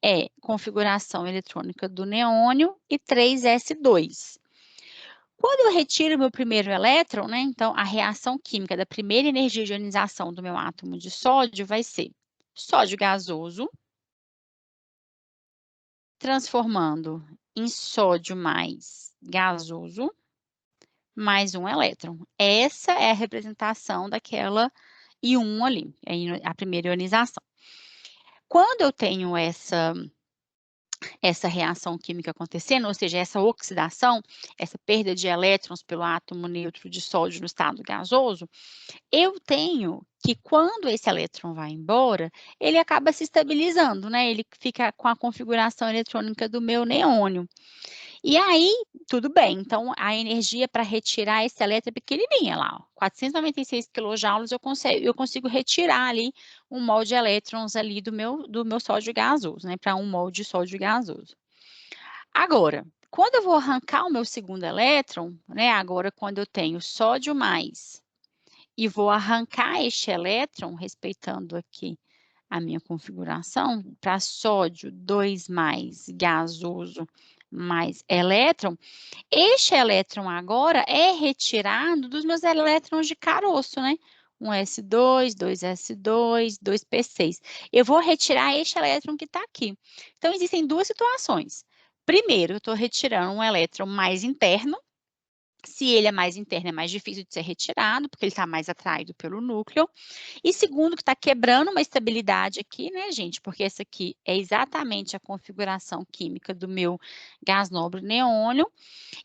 É configuração eletrônica do neônio e 3s2. Quando eu retiro o meu primeiro elétron, né, então a reação química da primeira energia de ionização do meu átomo de sódio vai ser sódio gasoso, transformando em sódio mais gasoso, mais um elétron. Essa é a representação daquela íon ali, a primeira ionização. Quando eu tenho essa reação química acontecendo, ou seja, essa oxidação, essa perda de elétrons pelo átomo neutro de sódio no estado gasoso, eu tenho que quando esse elétron vai embora, ele acaba se estabilizando, né? Ele fica com a configuração eletrônica do meu neônio. E aí, tudo bem, então a energia para retirar esse elétron é pequenininha lá, ó, 496 quilojoules eu consigo retirar ali 1 mol de elétrons ali do meu sódio gasoso, né, para 1 mol de sódio gasoso. Agora, quando eu vou arrancar o meu segundo elétron, né, agora quando eu tenho sódio mais e vou arrancar este elétron, respeitando aqui a minha configuração, para sódio 2 mais gasoso mais elétron, este elétron agora é retirado dos meus elétrons de caroço, né? 1s2, 2s2, 2p6. Eu vou retirar este elétron que está aqui. Então, existem duas situações. Primeiro, eu estou retirando um elétron mais interno. Se ele é mais interno, é mais difícil de ser retirado, porque ele está mais atraído pelo núcleo. E segundo, que está quebrando uma estabilidade aqui, né, gente? Porque essa aqui é exatamente a configuração química do meu gás nobre neônio.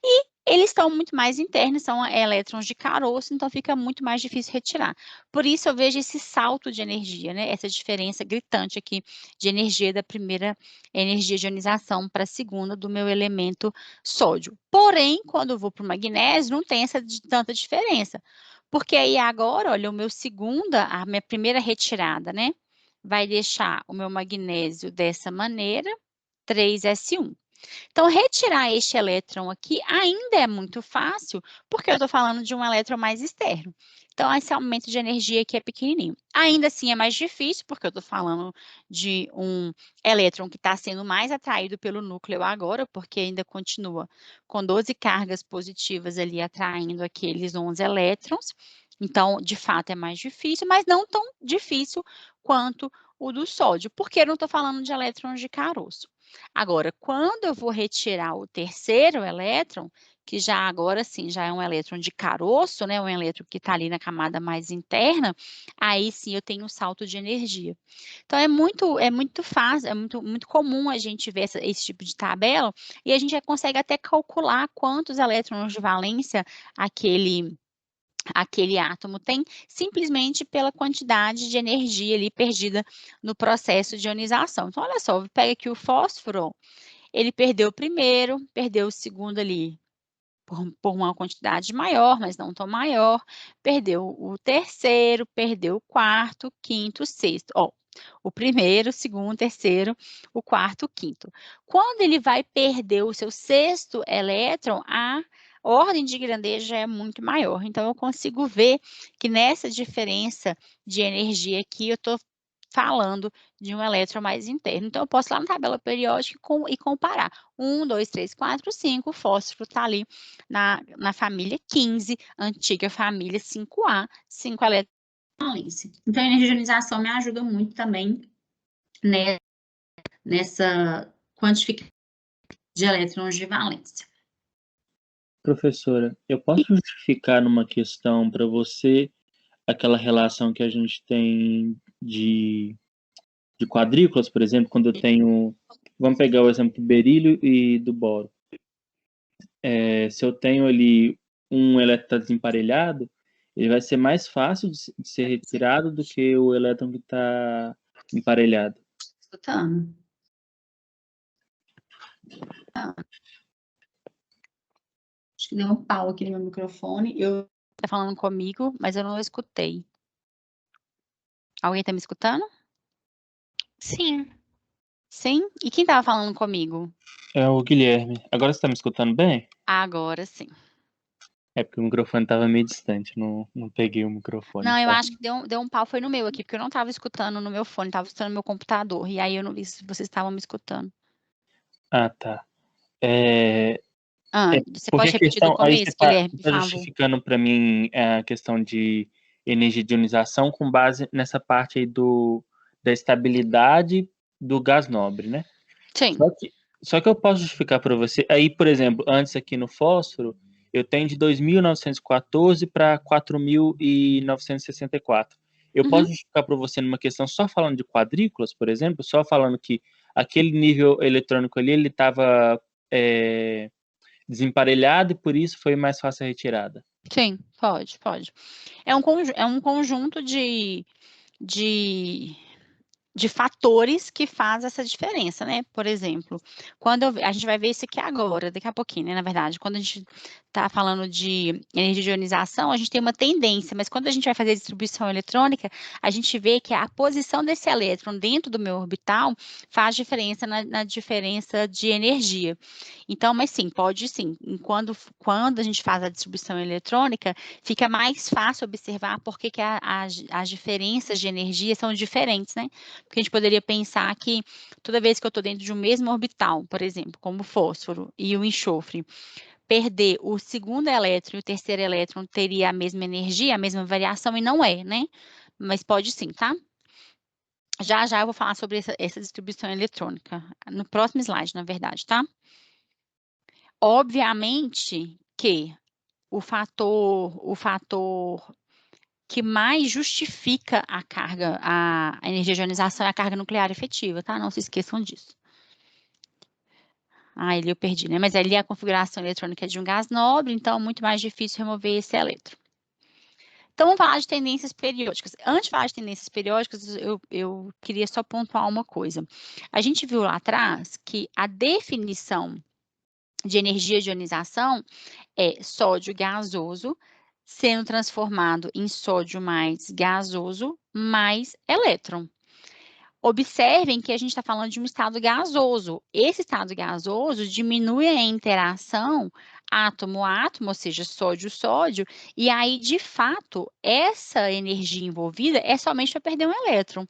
E eles estão muito mais internos, são elétrons de caroço, então fica muito mais difícil retirar. Por isso eu vejo esse salto de energia, né? Essa diferença gritante aqui de energia da primeira energia de ionização para a segunda do meu elemento sódio. Porém, quando eu vou para o magnésio, não tem tanta diferença. Porque aí agora, olha, a minha primeira retirada, né? Vai deixar o meu magnésio dessa maneira, 3s1. Então, retirar este elétron aqui ainda é muito fácil, porque eu estou falando de um elétron mais externo. Então, esse aumento de energia aqui é pequenininho. Ainda assim, é mais difícil, porque eu estou falando de um elétron que está sendo mais atraído pelo núcleo agora, porque ainda continua com 12 cargas positivas ali atraindo aqueles 11 elétrons. Então, de fato, é mais difícil, mas não tão difícil quanto o do sódio, porque eu não estou falando de elétrons de caroço. Agora, quando eu vou retirar o terceiro elétron, que já agora sim, já é um elétron de caroço, né, um elétron que está ali na camada mais interna, aí sim eu tenho um salto de energia. Então, é muito fácil, é muito comum a gente ver esse tipo de tabela, e a gente já consegue até calcular quantos elétrons de valência aquele átomo tem, simplesmente pela quantidade de energia ali perdida no processo de ionização. Então, olha só, pega aqui o fósforo, ele perdeu o primeiro, perdeu o segundo ali por uma quantidade maior, mas não tão maior, perdeu o terceiro, perdeu o quarto, quinto, sexto. Ó, o primeiro, o segundo, o terceiro, o quarto, o quinto. Quando ele vai perder o seu sexto elétron, a ordem de grandeza é muito maior. Então, eu consigo ver que nessa diferença de energia aqui, eu estou falando de um elétron mais interno. Então, eu posso ir lá na tabela periódica e comparar. 1, 2, 3, 4, 5, o fósforo está ali na família 15, antiga família 5A, 5 elétrons de valência. Então, a energia de ionização me ajuda muito também nessa quantificação de elétrons de valência. Professora, eu posso justificar numa questão para você aquela relação que a gente tem de quadrículas, por exemplo, quando eu tenho. Vamos pegar o exemplo do berílio e do boro. Se eu tenho ali um elétron desemparelhado, ele vai ser mais fácil de ser retirado do que o elétron que está emparelhado. Escutando? Acho que deu um pau aqui no meu microfone. Tá falando comigo, mas eu não escutei. Alguém está me escutando? Sim. Sim? E quem estava falando comigo? É o Guilherme. Agora você tá me escutando bem? Agora sim. É porque o microfone tava meio distante, não peguei o microfone, Não, eu tá? acho que deu um pau foi no meu aqui, porque eu não estava escutando no meu fone, estava escutando no meu computador. E aí eu não vi se vocês estavam me escutando. Ah, tá. É, é Você porque pode a repetir do questão, aí começo, você tá, Guilherme, você por tá favor? justificando para mim a questão de energia de ionização com base nessa parte aí da estabilidade do gás nobre, né? Sim. Só que, só que eu posso justificar para você. Aí, por exemplo, antes aqui no fósforo, eu tenho de 2.914 para 4.964. Eu Uhum. posso justificar para você numa questão só falando de quadrículas, por exemplo, só falando que aquele nível eletrônico ali ele estava desemparelhado e por isso foi mais fácil a retirada. Sim, pode. É um conjunto de, de fatores que faz essa diferença, né? Por exemplo, a gente vai ver isso aqui agora, daqui a pouquinho, né? Na verdade, quando a gente está falando de energia de ionização, a gente tem uma tendência, mas quando a gente vai fazer a distribuição eletrônica, a gente vê que a posição desse elétron dentro do meu orbital faz diferença na diferença de energia. Então, mas sim, pode sim. Quando a gente faz a distribuição eletrônica, fica mais fácil observar por que as diferenças de energia são diferentes, né? Porque a gente poderia pensar que toda vez que eu estou dentro de um mesmo orbital, por exemplo, como o fósforo e o enxofre, perder o segundo elétron e o terceiro elétron teria a mesma energia, a mesma variação, e não é, né? Mas pode sim, tá? Já já eu vou falar sobre essa distribuição eletrônica, no próximo slide, na verdade, tá? Obviamente que o fator que mais justifica a carga, a energia de ionização é a carga nuclear efetiva, tá? Não se esqueçam disso. Ah, ali eu perdi, né? Mas ali a configuração eletrônica é de um gás nobre, então é muito mais difícil remover esse elétron. Então, vamos falar de tendências periódicas. Antes de falar de tendências periódicas, eu queria só pontuar uma coisa. A gente viu lá atrás que a definição de energia de ionização é sódio gasoso sendo transformado em sódio mais gasoso mais elétron. Observem que a gente está falando de um estado gasoso. Esse estado gasoso diminui a interação átomo-átomo, ou seja, sódio-sódio, e aí, de fato, essa energia envolvida é somente para perder um elétron.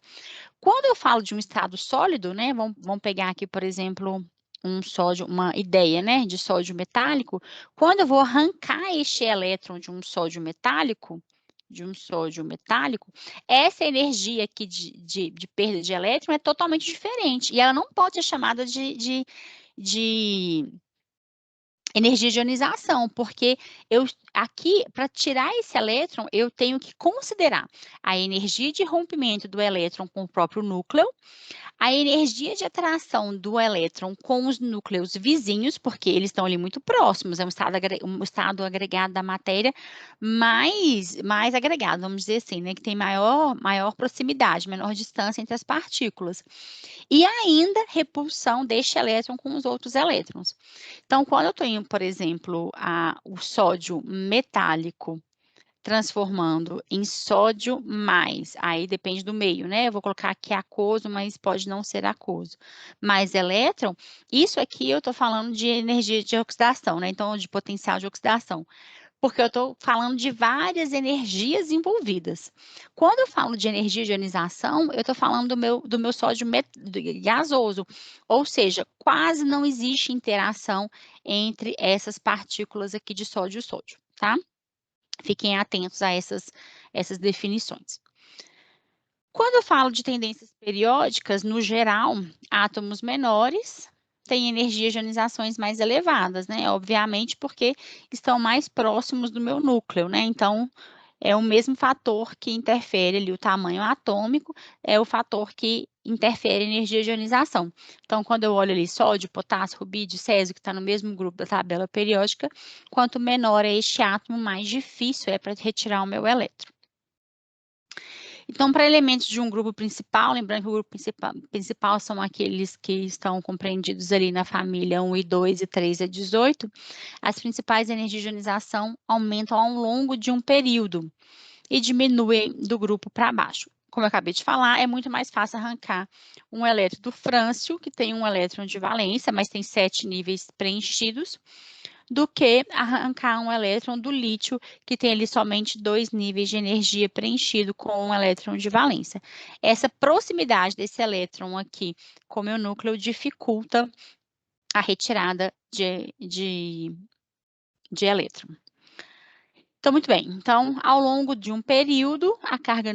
Quando eu falo de um estado sólido, né, vamos pegar aqui, por exemplo, um sódio, uma ideia, né, de sódio metálico, quando eu vou arrancar este elétron de um sódio metálico, essa energia aqui de perda de elétron é totalmente diferente, e ela não pode ser chamada de energia de ionização, porque eu aqui, para tirar esse elétron, eu tenho que considerar a energia de rompimento do elétron com o próprio núcleo, a energia de atração do elétron com os núcleos vizinhos, porque eles estão ali muito próximos, é um estado agregado da matéria mais agregado, vamos dizer assim, né, que tem maior proximidade, menor distância entre as partículas. E ainda repulsão deste elétron com os outros elétrons. Então, quando eu tenho, por exemplo, o sódio metálico transformando em sódio mais, aí depende do meio, né? Eu vou colocar aqui aquoso, mas pode não ser aquoso. Mais elétron, isso aqui eu estou falando de energia de oxidação, né? Então, de potencial de oxidação. Porque eu estou falando de várias energias envolvidas. Quando eu falo de energia de ionização, eu estou falando do meu sódio gasoso, ou seja, quase não existe interação entre essas partículas aqui de sódio e sódio, tá? Fiquem atentos a essas definições. Quando eu falo de tendências periódicas, no geral, átomos menores têm energias de ionizações mais elevadas, né? Obviamente, porque estão mais próximos do meu núcleo, né? Então, é o mesmo fator que interfere ali, o tamanho atômico, é o fator que interfere a energia de ionização. Então, quando eu olho ali sódio, potássio, rubídio, césio, que está no mesmo grupo da tabela periódica, quanto menor é este átomo, mais difícil é para retirar o meu elétron. Então, para elementos de um grupo principal, lembrando que o grupo principal são aqueles que estão compreendidos ali na família 1 e 2 e 3 a 18, as principais energias de ionização aumentam ao longo de um período e diminuem do grupo para baixo. como eu acabei de falar, é muito mais fácil arrancar um elétron do frâncio, que tem um elétron de valência, mas tem 7 níveis preenchidos, do que arrancar um elétron do lítio, que tem ali somente 2 níveis de energia preenchido com um elétron de valência. Essa proximidade desse elétron aqui com o meu núcleo dificulta a retirada de elétron. Então, muito bem. Então, ao longo de um período, a carga,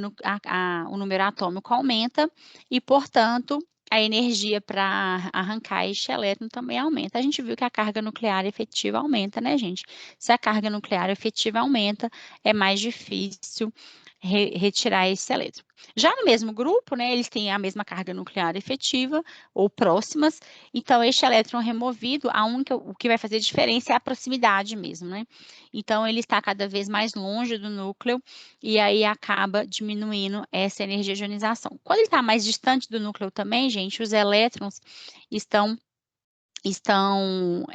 o número atômico aumenta e, portanto, a energia para arrancar este elétron também aumenta. A gente viu que a carga nuclear efetiva aumenta, né, gente? Se a carga nuclear efetiva aumenta, é mais difícil retirar esse elétron. Já no mesmo grupo, né, eles têm a mesma carga nuclear efetiva ou próximas, então este elétron removido, o que vai fazer diferença é a proximidade mesmo, né? Então ele está cada vez mais longe do núcleo e aí acaba diminuindo essa energia de ionização. Quando ele está mais distante do núcleo também, gente, os elétrons estão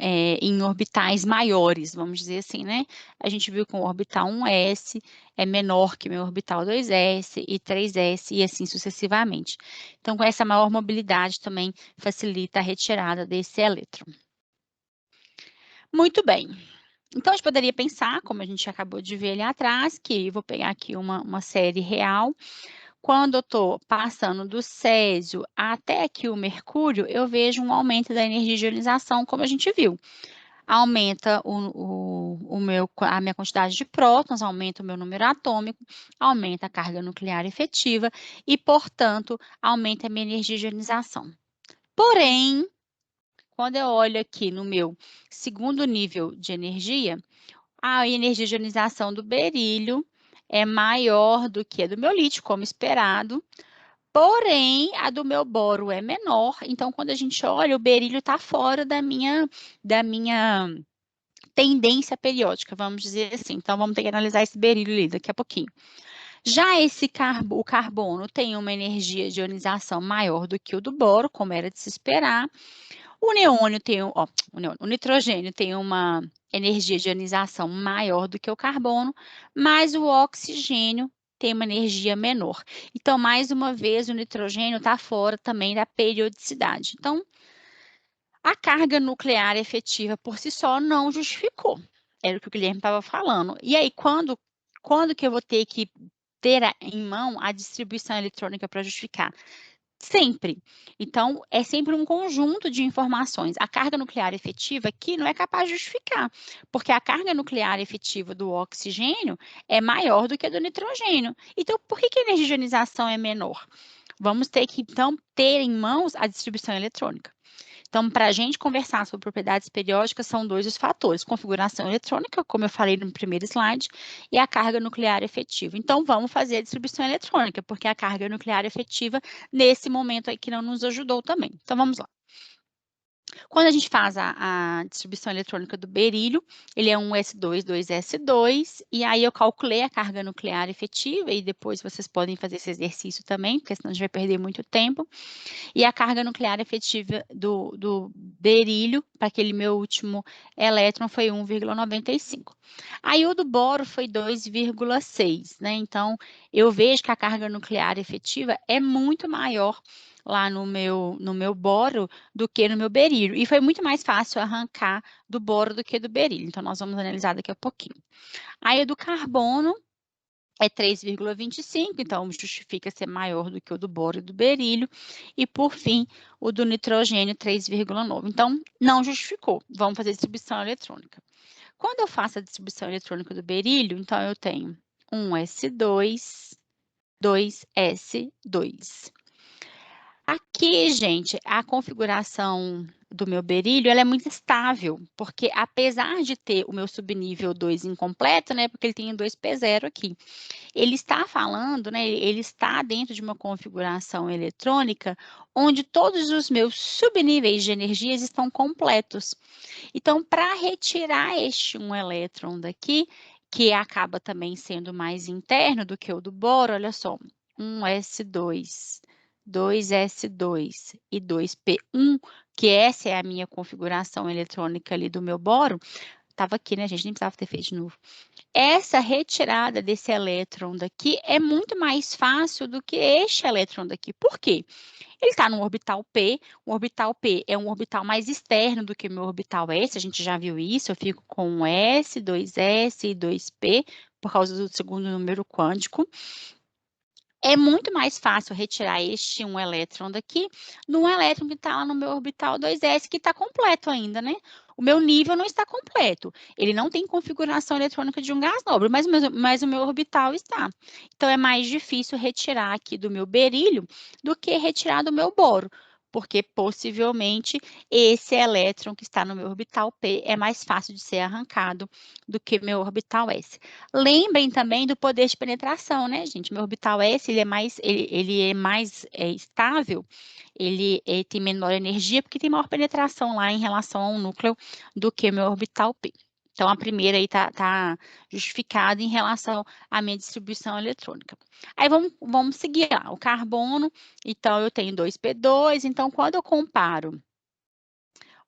em orbitais maiores, vamos dizer assim, né? A gente viu que o orbital 1s é menor que o meu orbital 2s e 3s e assim sucessivamente. Então, com essa maior mobilidade também facilita a retirada desse elétron. Muito bem. Então, a gente poderia pensar, como a gente acabou de ver ali atrás, que eu vou pegar aqui uma série real. Quando eu estou passando do césio até aqui o mercúrio, eu vejo um aumento da energia de ionização, como a gente viu. Aumenta a minha quantidade de prótons, aumenta o meu número atômico, aumenta a carga nuclear efetiva e, portanto, aumenta a minha energia de ionização. Porém, quando eu olho aqui no meu segundo nível de energia, a energia de ionização do berílio é maior do que a do meu lítio, como esperado, porém, a do meu boro é menor, então, quando a gente olha, o berílio está fora da minha tendência periódica, vamos dizer assim. Então, vamos ter que analisar esse berílio ali daqui a pouquinho. Já o carbono tem uma energia de ionização maior do que o do boro, como era de se esperar. O nitrogênio tem uma energia de ionização maior do que o carbono, mas o oxigênio tem uma energia menor. Então, mais uma vez, o nitrogênio está fora também da periodicidade. Então, a carga nuclear efetiva por si só não justificou. Era o que o Guilherme estava falando. E aí, quando que eu vou ter que ter em mão a distribuição eletrônica para justificar? Sempre. Então, é sempre um conjunto de informações. A carga nuclear efetiva aqui não é capaz de justificar, porque a carga nuclear efetiva do oxigênio é maior do que a do nitrogênio. Então, por que a energia de ionização é menor? Vamos ter que, então, ter em mãos a distribuição eletrônica. Então, para a gente conversar sobre propriedades periódicas, são dois os fatores: configuração eletrônica, como eu falei no primeiro slide, e a carga nuclear efetiva. Então, vamos fazer a distribuição eletrônica, porque a carga nuclear efetiva, nesse momento aqui, não nos ajudou também. Então, vamos lá. Quando a gente faz a distribuição eletrônica do berílio, ele é 1s2, 2s2, e aí eu calculei a carga nuclear efetiva, e depois vocês podem fazer esse exercício também, porque senão a gente vai perder muito tempo. E a carga nuclear efetiva do berílio, para aquele meu último elétron, foi 1,95. Aí o do boro foi 2,6, né? Então, eu vejo que a carga nuclear efetiva é muito maior lá no meu boro do que no meu berílio. E foi muito mais fácil arrancar do boro do que do berílio. Então, nós vamos analisar daqui a pouquinho. Aí, o do carbono é 3,25, então justifica ser maior do que o do boro e do berílio. E, por fim, o do nitrogênio, 3,9. Então, não justificou. Vamos fazer distribuição eletrônica. Quando eu faço a distribuição eletrônica do berílio, então eu tenho 1s2, 2s2. Aqui, gente, a configuração do meu berílio, ela é muito estável, porque apesar de ter o meu subnível 2 incompleto, né, porque ele tem 2p0 aqui, ele está falando, né, ele está dentro de uma configuração eletrônica onde todos os meus subníveis de energias estão completos. Então, para retirar este um elétron daqui, que acaba também sendo mais interno do que o do boro, olha só, 1s2, 2s2 e 2p1, que essa é a minha configuração eletrônica ali do meu boro, estava aqui, né, gente? Nem precisava ter feito de novo. Essa retirada desse elétron daqui é muito mais fácil do que este elétron daqui. Por quê? Ele está no orbital P, o orbital P é um orbital mais externo do que o meu orbital S, a gente já viu isso, eu fico com um S, 2S e 2P, por causa do segundo número quântico. É muito mais fácil retirar este um elétron daqui, do um elétron que está lá no meu orbital 2s, que está completo ainda, né? O meu nível não está completo. Ele não tem configuração eletrônica de um gás nobre, mas o meu orbital está. Então, é mais difícil retirar aqui do meu berílio do que retirar do meu boro, porque possivelmente esse elétron que está no meu orbital P é mais fácil de ser arrancado do que meu orbital S. Lembrem também do poder de penetração, né, gente? Meu orbital S, ele é mais estável, ele tem menor energia, porque tem maior penetração lá em relação ao núcleo do que meu orbital P. Então, a primeira aí tá justificada em relação à minha distribuição eletrônica. Aí, vamos seguir lá. O carbono, então, eu tenho 2p2, então, quando eu comparo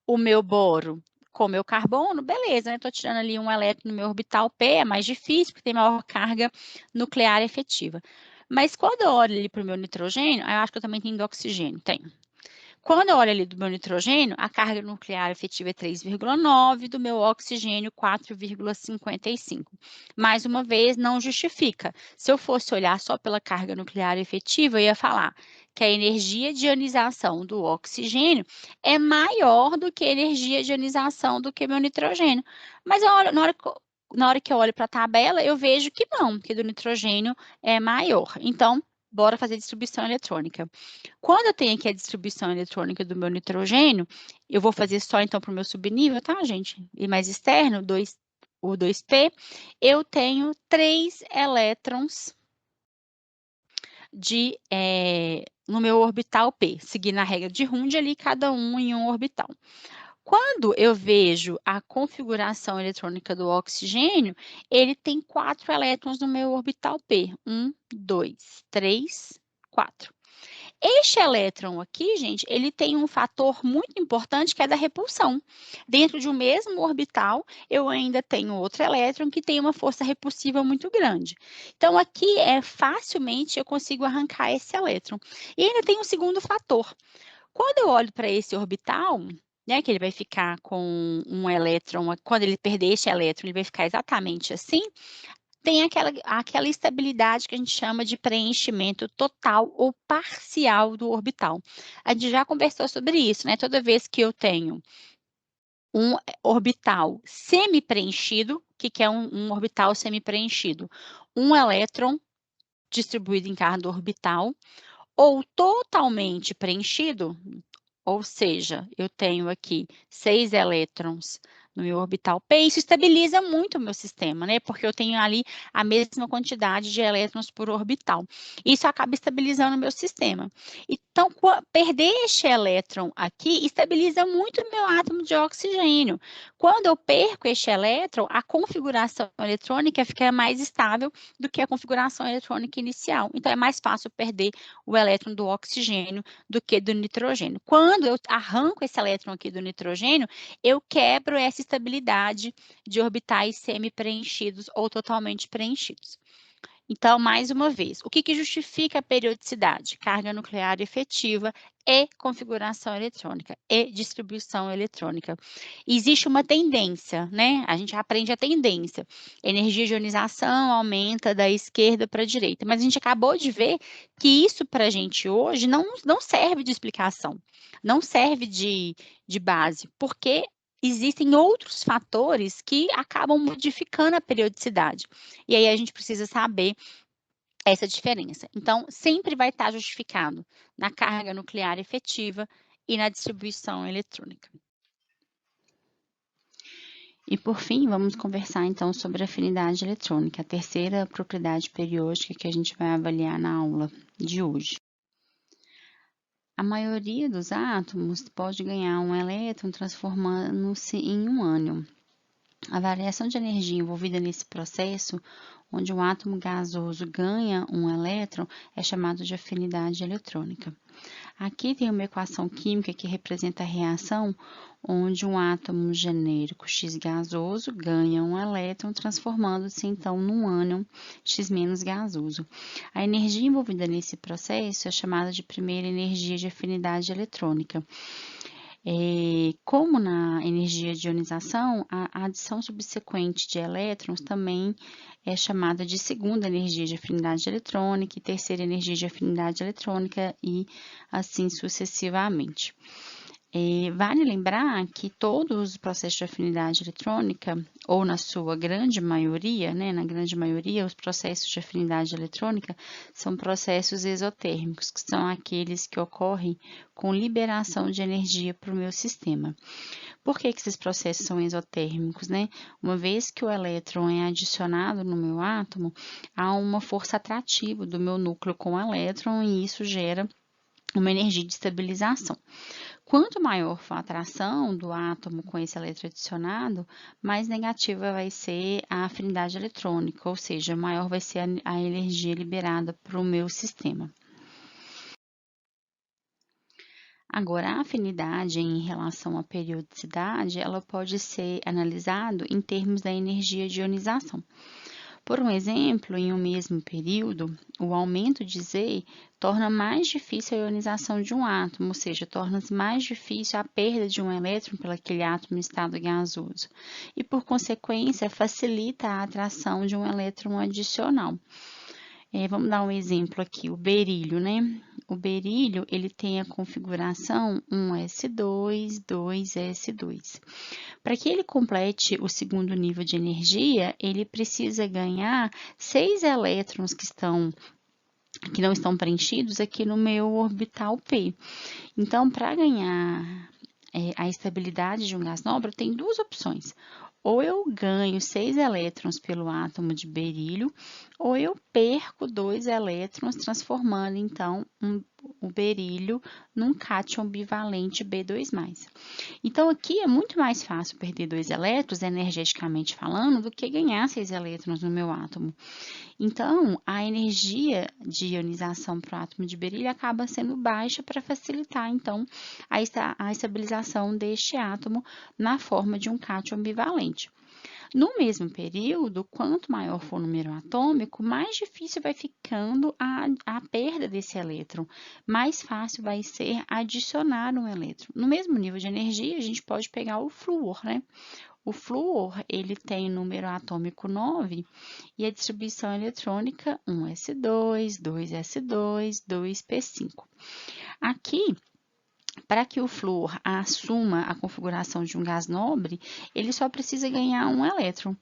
o meu boro com o meu carbono, beleza, né? Estou tirando ali um elétron no meu orbital P, é mais difícil, porque tem maior carga nuclear efetiva. Mas quando eu olho ali para o meu nitrogênio, eu acho que eu também tenho do oxigênio, tenho. Quando eu olho ali do meu nitrogênio, a carga nuclear efetiva é 3,9, do meu oxigênio 4,55. Mais uma vez, não justifica. Se eu fosse olhar só pela carga nuclear efetiva, eu ia falar que a energia de ionização do oxigênio é maior do que a energia de ionização do que meu nitrogênio. Mas na hora que eu olho para a tabela, eu vejo que não, que do nitrogênio é maior. Então, bora fazer distribuição eletrônica. Quando eu tenho aqui a distribuição eletrônica do meu nitrogênio, eu vou fazer só então para o meu subnível, tá, gente? E mais externo, o 2p, eu tenho 3 elétrons no meu orbital P, seguindo a regra de Hund ali, cada um em um orbital. Quando eu vejo a configuração eletrônica do oxigênio, ele tem 4 elétrons no meu orbital P. 1, 2, 3, 4. Este elétron aqui, gente, ele tem um fator muito importante que é da repulsão. Dentro de um mesmo orbital, eu ainda tenho outro elétron que tem uma força repulsiva muito grande. Então, aqui facilmente eu consigo arrancar esse elétron. E ainda tem um segundo fator. Quando eu olho para esse orbital, né, que ele vai ficar com um elétron, quando ele perder este elétron, ele vai ficar exatamente assim, tem aquela estabilidade que a gente chama de preenchimento total ou parcial do orbital. A gente já conversou sobre isso, né? Toda vez que eu tenho um orbital semi-preenchido, o que é um orbital semi-preenchido? Um elétron distribuído em cada orbital, ou totalmente preenchido, ou seja, eu tenho aqui 6 elétrons no meu orbital P, isso estabiliza muito o meu sistema, né? Porque eu tenho ali a mesma quantidade de elétrons por orbital. Isso acaba estabilizando o meu sistema. Então, perder este elétron aqui estabiliza muito o meu átomo de oxigênio. Quando eu perco este elétron, a configuração eletrônica fica mais estável do que a configuração eletrônica inicial. Então, é mais fácil perder o elétron do oxigênio do que do nitrogênio. Quando eu arranco esse elétron aqui do nitrogênio, eu quebro essa estabilidade de orbitais semi-preenchidos ou totalmente preenchidos. Então, mais uma vez, o que justifica a periodicidade? Carga nuclear efetiva e configuração eletrônica e distribuição eletrônica. Existe uma tendência, né? A gente aprende a tendência. Energia de ionização aumenta da esquerda para a direita, mas a gente acabou de ver que isso para a gente hoje não serve de explicação, não serve de base, porque existem outros fatores que acabam modificando a periodicidade. E aí a gente precisa saber essa diferença. Então, sempre vai estar justificado na carga nuclear efetiva e na distribuição eletrônica. E por fim, vamos conversar então sobre a afinidade eletrônica, a terceira propriedade periódica que a gente vai avaliar na aula de hoje. A maioria dos átomos pode ganhar um elétron transformando-se em um ânion. A variação de energia envolvida nesse processo onde um átomo gasoso ganha um elétron, é chamado de afinidade eletrônica. Aqui tem uma equação química que representa a reação onde um átomo genérico X gasoso ganha um elétron, transformando-se então num ânion X- gasoso. A energia envolvida nesse processo é chamada de primeira energia de afinidade eletrônica. Como na energia de ionização, a adição subsequente de elétrons também é chamada de segunda energia de afinidade eletrônica e terceira energia de afinidade eletrônica e assim sucessivamente. Vale lembrar que todos os processos de afinidade eletrônica, ou na sua grande maioria, na grande maioria, os processos de afinidade eletrônica são processos exotérmicos, que são aqueles que ocorrem com liberação de energia para o meu sistema. Por que esses processos são exotérmicos, Uma vez que o elétron é adicionado no meu átomo, há uma força atrativa do meu núcleo com o elétron e isso gera uma energia de estabilização. Quanto maior for a atração do átomo com esse elétron adicionado, mais negativa vai ser a afinidade eletrônica, ou seja, maior vai ser a energia liberada para o meu sistema. Agora, a afinidade em relação à periodicidade, ela pode ser analisada em termos da energia de ionização. Por um exemplo, em um mesmo período, o aumento de Z torna mais difícil a ionização de um átomo, ou seja, torna-se mais difícil a perda de um elétron pelo aquele átomo em estado gasoso, e por consequência facilita a atração de um elétron adicional. Vamos dar um exemplo aqui, o berílio, O berílio, ele tem a configuração 1s2, 2s2. Para que ele complete o segundo nível de energia, ele precisa ganhar 6 elétrons que não estão preenchidos aqui no meu orbital P. Então, para ganhar a estabilidade de um gás nobre, tem duas opções. Ou eu ganho 6 elétrons pelo átomo de berílio, ou eu perco 2 elétrons, transformando, então, o berílio num cátion bivalente B2+. Então, aqui é muito mais fácil perder 2 elétrons, energeticamente falando, do que ganhar 6 elétrons no meu átomo. Então, a energia de ionização para o átomo de berílio acaba sendo baixa para facilitar, então, a estabilização deste átomo na forma de um cátion bivalente. No mesmo período, quanto maior for o número atômico, mais difícil vai ficando a perda desse elétron, mais fácil vai ser adicionar um elétron. No mesmo nível de energia, a gente pode pegar o flúor, O flúor, ele tem número atômico 9 e a distribuição eletrônica 1s2, 2s2, 2p5. Aqui, para que o flúor assuma a configuração de um gás nobre, ele só precisa ganhar um elétron.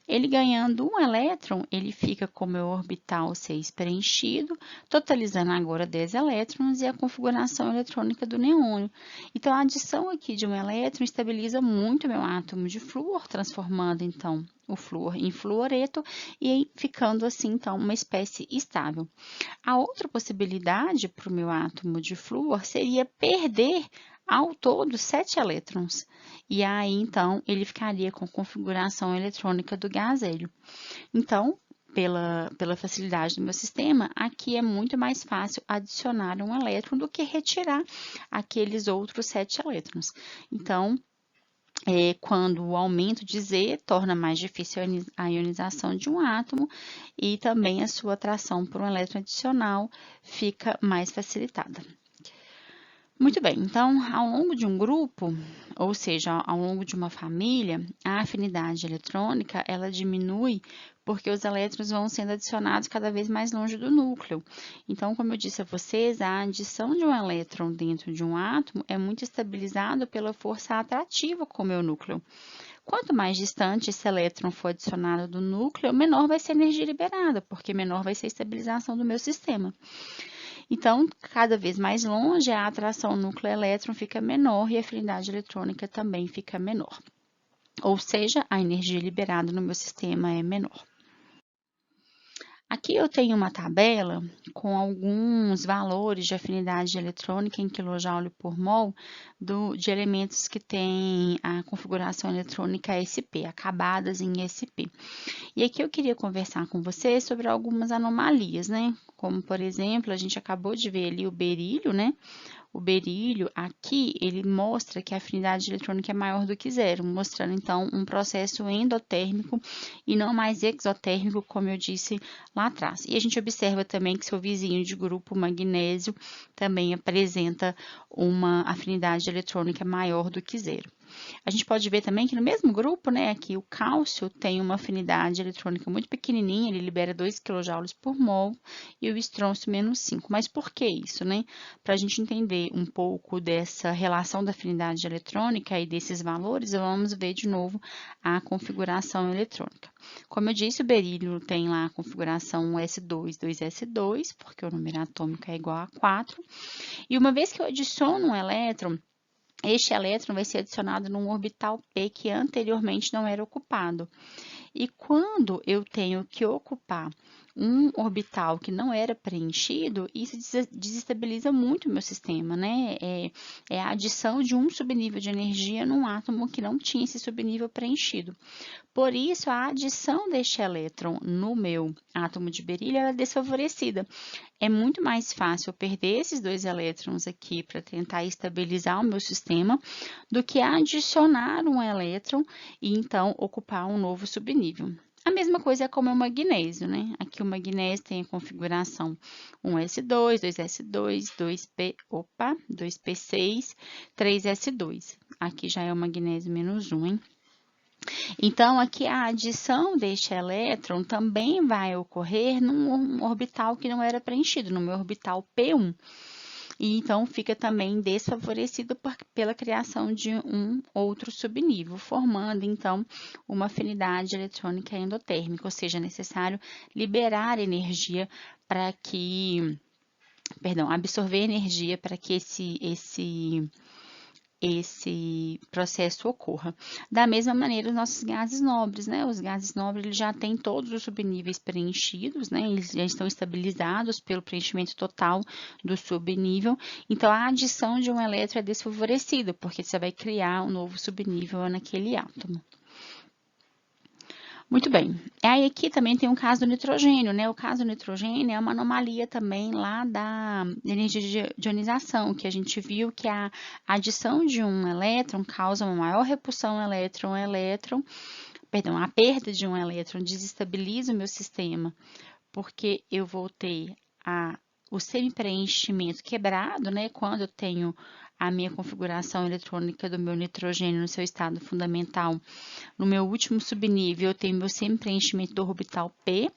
Ele ganhando um elétron, ele fica com o meu orbital 6 preenchido, totalizando agora 10 elétrons e a configuração eletrônica do neônio. Então, a adição aqui de um elétron estabiliza muito o meu átomo de flúor, transformando, então, o flúor em fluoreto e ficando assim, então, uma espécie estável. A outra possibilidade para o meu átomo de flúor seria perder ao todo 7 elétrons. E aí, então, ele ficaria com a configuração eletrônica do gás hélio. Então, pela facilidade do meu sistema, aqui é muito mais fácil adicionar um elétron do que retirar aqueles outros 7 elétrons. Então, quando o aumento de Z torna mais difícil a ionização de um átomo e também a sua atração por um elétron adicional fica mais facilitada. Muito bem, então, ao longo de um grupo, ou seja, ao longo de uma família, a afinidade eletrônica, ela diminui porque os elétrons vão sendo adicionados cada vez mais longe do núcleo. Então, como eu disse a vocês, a adição de um elétron dentro de um átomo é muito estabilizado pela força atrativa com o meu núcleo. Quanto mais distante esse elétron for adicionado do núcleo, menor vai ser a energia liberada, porque menor vai ser a estabilização do meu sistema. Então, cada vez mais longe, a atração núcleo-elétron fica menor e a afinidade eletrônica também fica menor. Ou seja, a energia liberada no meu sistema é menor. Aqui eu tenho uma tabela com alguns valores de afinidade eletrônica em kJ por mol de elementos que têm a configuração eletrônica sp, acabadas em sp. E aqui eu queria conversar com você sobre algumas anomalias, né? Como, por exemplo, a gente acabou de ver ali o berílio, né? O berílio, aqui, ele mostra que a afinidade eletrônica é maior do que zero, mostrando, então, um processo endotérmico e não mais exotérmico, como eu disse lá atrás. E a gente observa também que seu vizinho de grupo, magnésio, também apresenta uma afinidade eletrônica maior do que zero. A gente pode ver também que no mesmo grupo, né, aqui o cálcio tem uma afinidade eletrônica muito pequenininha, ele libera 2 kJ por mol, e o estrôncio menos 5. Mas por que isso, né? Para a gente entender um pouco dessa relação da afinidade eletrônica e desses valores, vamos ver de novo a configuração eletrônica. Como eu disse, o berílio tem lá a configuração S2, 2S2, porque o número atômico é igual a 4, e uma vez que eu adiciono um elétron, este elétron vai ser adicionado num orbital P que anteriormente não era ocupado. E quando eu tenho que ocupar um orbital que não era preenchido, isso desestabiliza muito o meu sistema, né? É a adição de um subnível de energia num átomo que não tinha esse subnível preenchido. Por isso, a adição deste elétron no meu átomo de berílio é desfavorecida. É muito mais fácil eu perder esses 2 elétrons aqui para tentar estabilizar o meu sistema do que adicionar um elétron e então ocupar um novo subnível. A mesma coisa é com o meu magnésio, né? Aqui o magnésio tem a configuração 1s2, 2s2, 2p6, 3s2. Aqui já é o magnésio menos 1, hein? Então, aqui a adição deste elétron também vai ocorrer num orbital que não era preenchido, no meu orbital P1. E então, fica também desfavorecido pela criação de um outro subnível, formando, então, uma afinidade eletrônica endotérmica, ou seja, é necessário liberar energia para que, perdão, absorver energia para que esse processo ocorra. Da mesma maneira, os nossos gases nobres, né? Os gases nobres eles já têm todos os subníveis preenchidos, né? Eles já estão estabilizados pelo preenchimento total do subnível. Então, a adição de um elétron é desfavorecida, porque você vai criar um novo subnível naquele átomo. Muito bem. Aí aqui também tem um caso do nitrogênio, né? O caso do nitrogênio é uma anomalia também lá da energia de ionização, que a gente viu que a adição de um elétron causa uma maior repulsão elétron-elétron, perdão, a perda de um elétron desestabiliza o meu sistema, porque eu vou ter o semi-preenchimento quebrado, né? Quando eu tenho a minha configuração eletrônica do meu nitrogênio no seu estado fundamental. No meu último subnível, eu tenho meu semi-preenchimento do orbital P.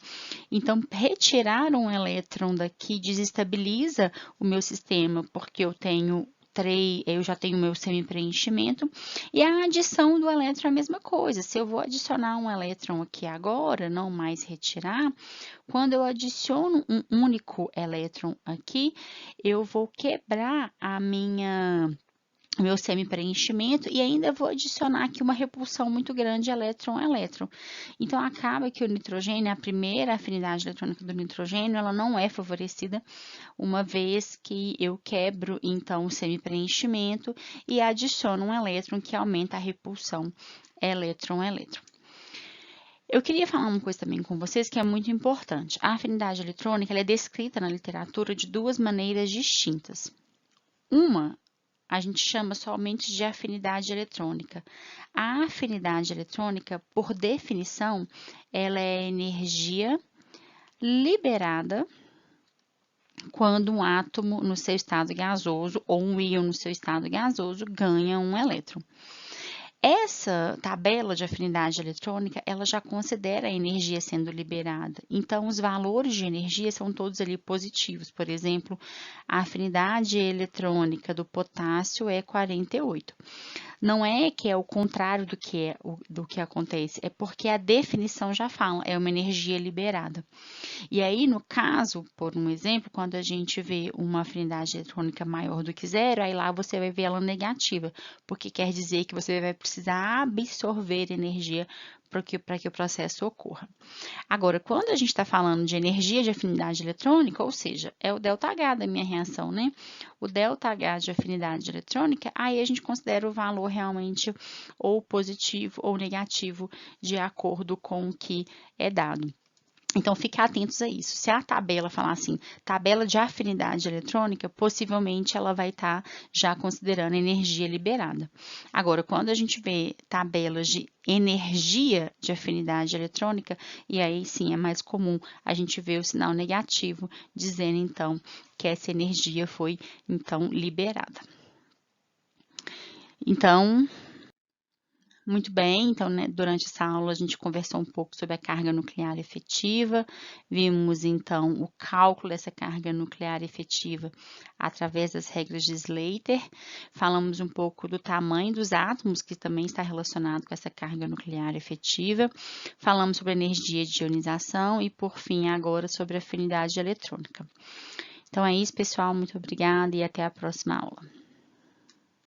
Então, retirar um elétron daqui desestabiliza o meu sistema, porque eu já tenho meu semi-preenchimento, e a adição do elétron é a mesma coisa. Se eu vou adicionar um elétron aqui agora, não mais retirar, quando eu adiciono um único elétron aqui, eu vou quebrar meu semi-preenchimento e ainda vou adicionar aqui uma repulsão muito grande elétron-elétron. Então, acaba que o nitrogênio, a primeira afinidade eletrônica do nitrogênio, ela não é favorecida, uma vez que eu quebro, então, o semi-preenchimento e adiciono um elétron que aumenta a repulsão elétron-elétron. Eu queria falar uma coisa também com vocês que é muito importante. A afinidade eletrônica ela é descrita na literatura de 2 maneiras distintas. Uma a gente chama somente de afinidade eletrônica. A afinidade eletrônica, por definição, ela é energia liberada quando um átomo no seu estado gasoso ou um íon no seu estado gasoso ganha um elétron. Essa tabela de afinidade eletrônica, ela já considera a energia sendo liberada. Então, os valores de energia são todos ali positivos. Por exemplo, a afinidade eletrônica do potássio é 48. Não é que é o contrário do que acontece, é porque a definição já fala, é uma energia liberada. E aí, no caso, por um exemplo, quando a gente vê uma afinidade eletrônica maior do que zero, aí lá você vai ver ela negativa, porque quer dizer que você vai precisar absorver energia para que o processo ocorra. Agora, quando a gente está falando de energia de afinidade eletrônica, ou seja, é o ΔH da minha reação, né? O ΔH de afinidade eletrônica, aí a gente considera o valor realmente ou positivo ou negativo de acordo com o que é dado. Então, fiquem atentos a isso. Se a tabela falar assim, tabela de afinidade eletrônica, possivelmente ela vai estar já considerando energia liberada. Agora, quando a gente vê tabelas de energia de afinidade eletrônica, e aí sim é mais comum a gente ver o sinal negativo, dizendo então que essa energia foi então liberada. Então, muito bem, então, né, durante essa aula a gente conversou um pouco sobre a carga nuclear efetiva, vimos então o cálculo dessa carga nuclear efetiva através das regras de Slater, falamos um pouco do tamanho dos átomos, que também está relacionado com essa carga nuclear efetiva, falamos sobre a energia de ionização e, por fim, agora sobre a afinidade eletrônica. Então é isso, pessoal, muito obrigada e até a próxima aula.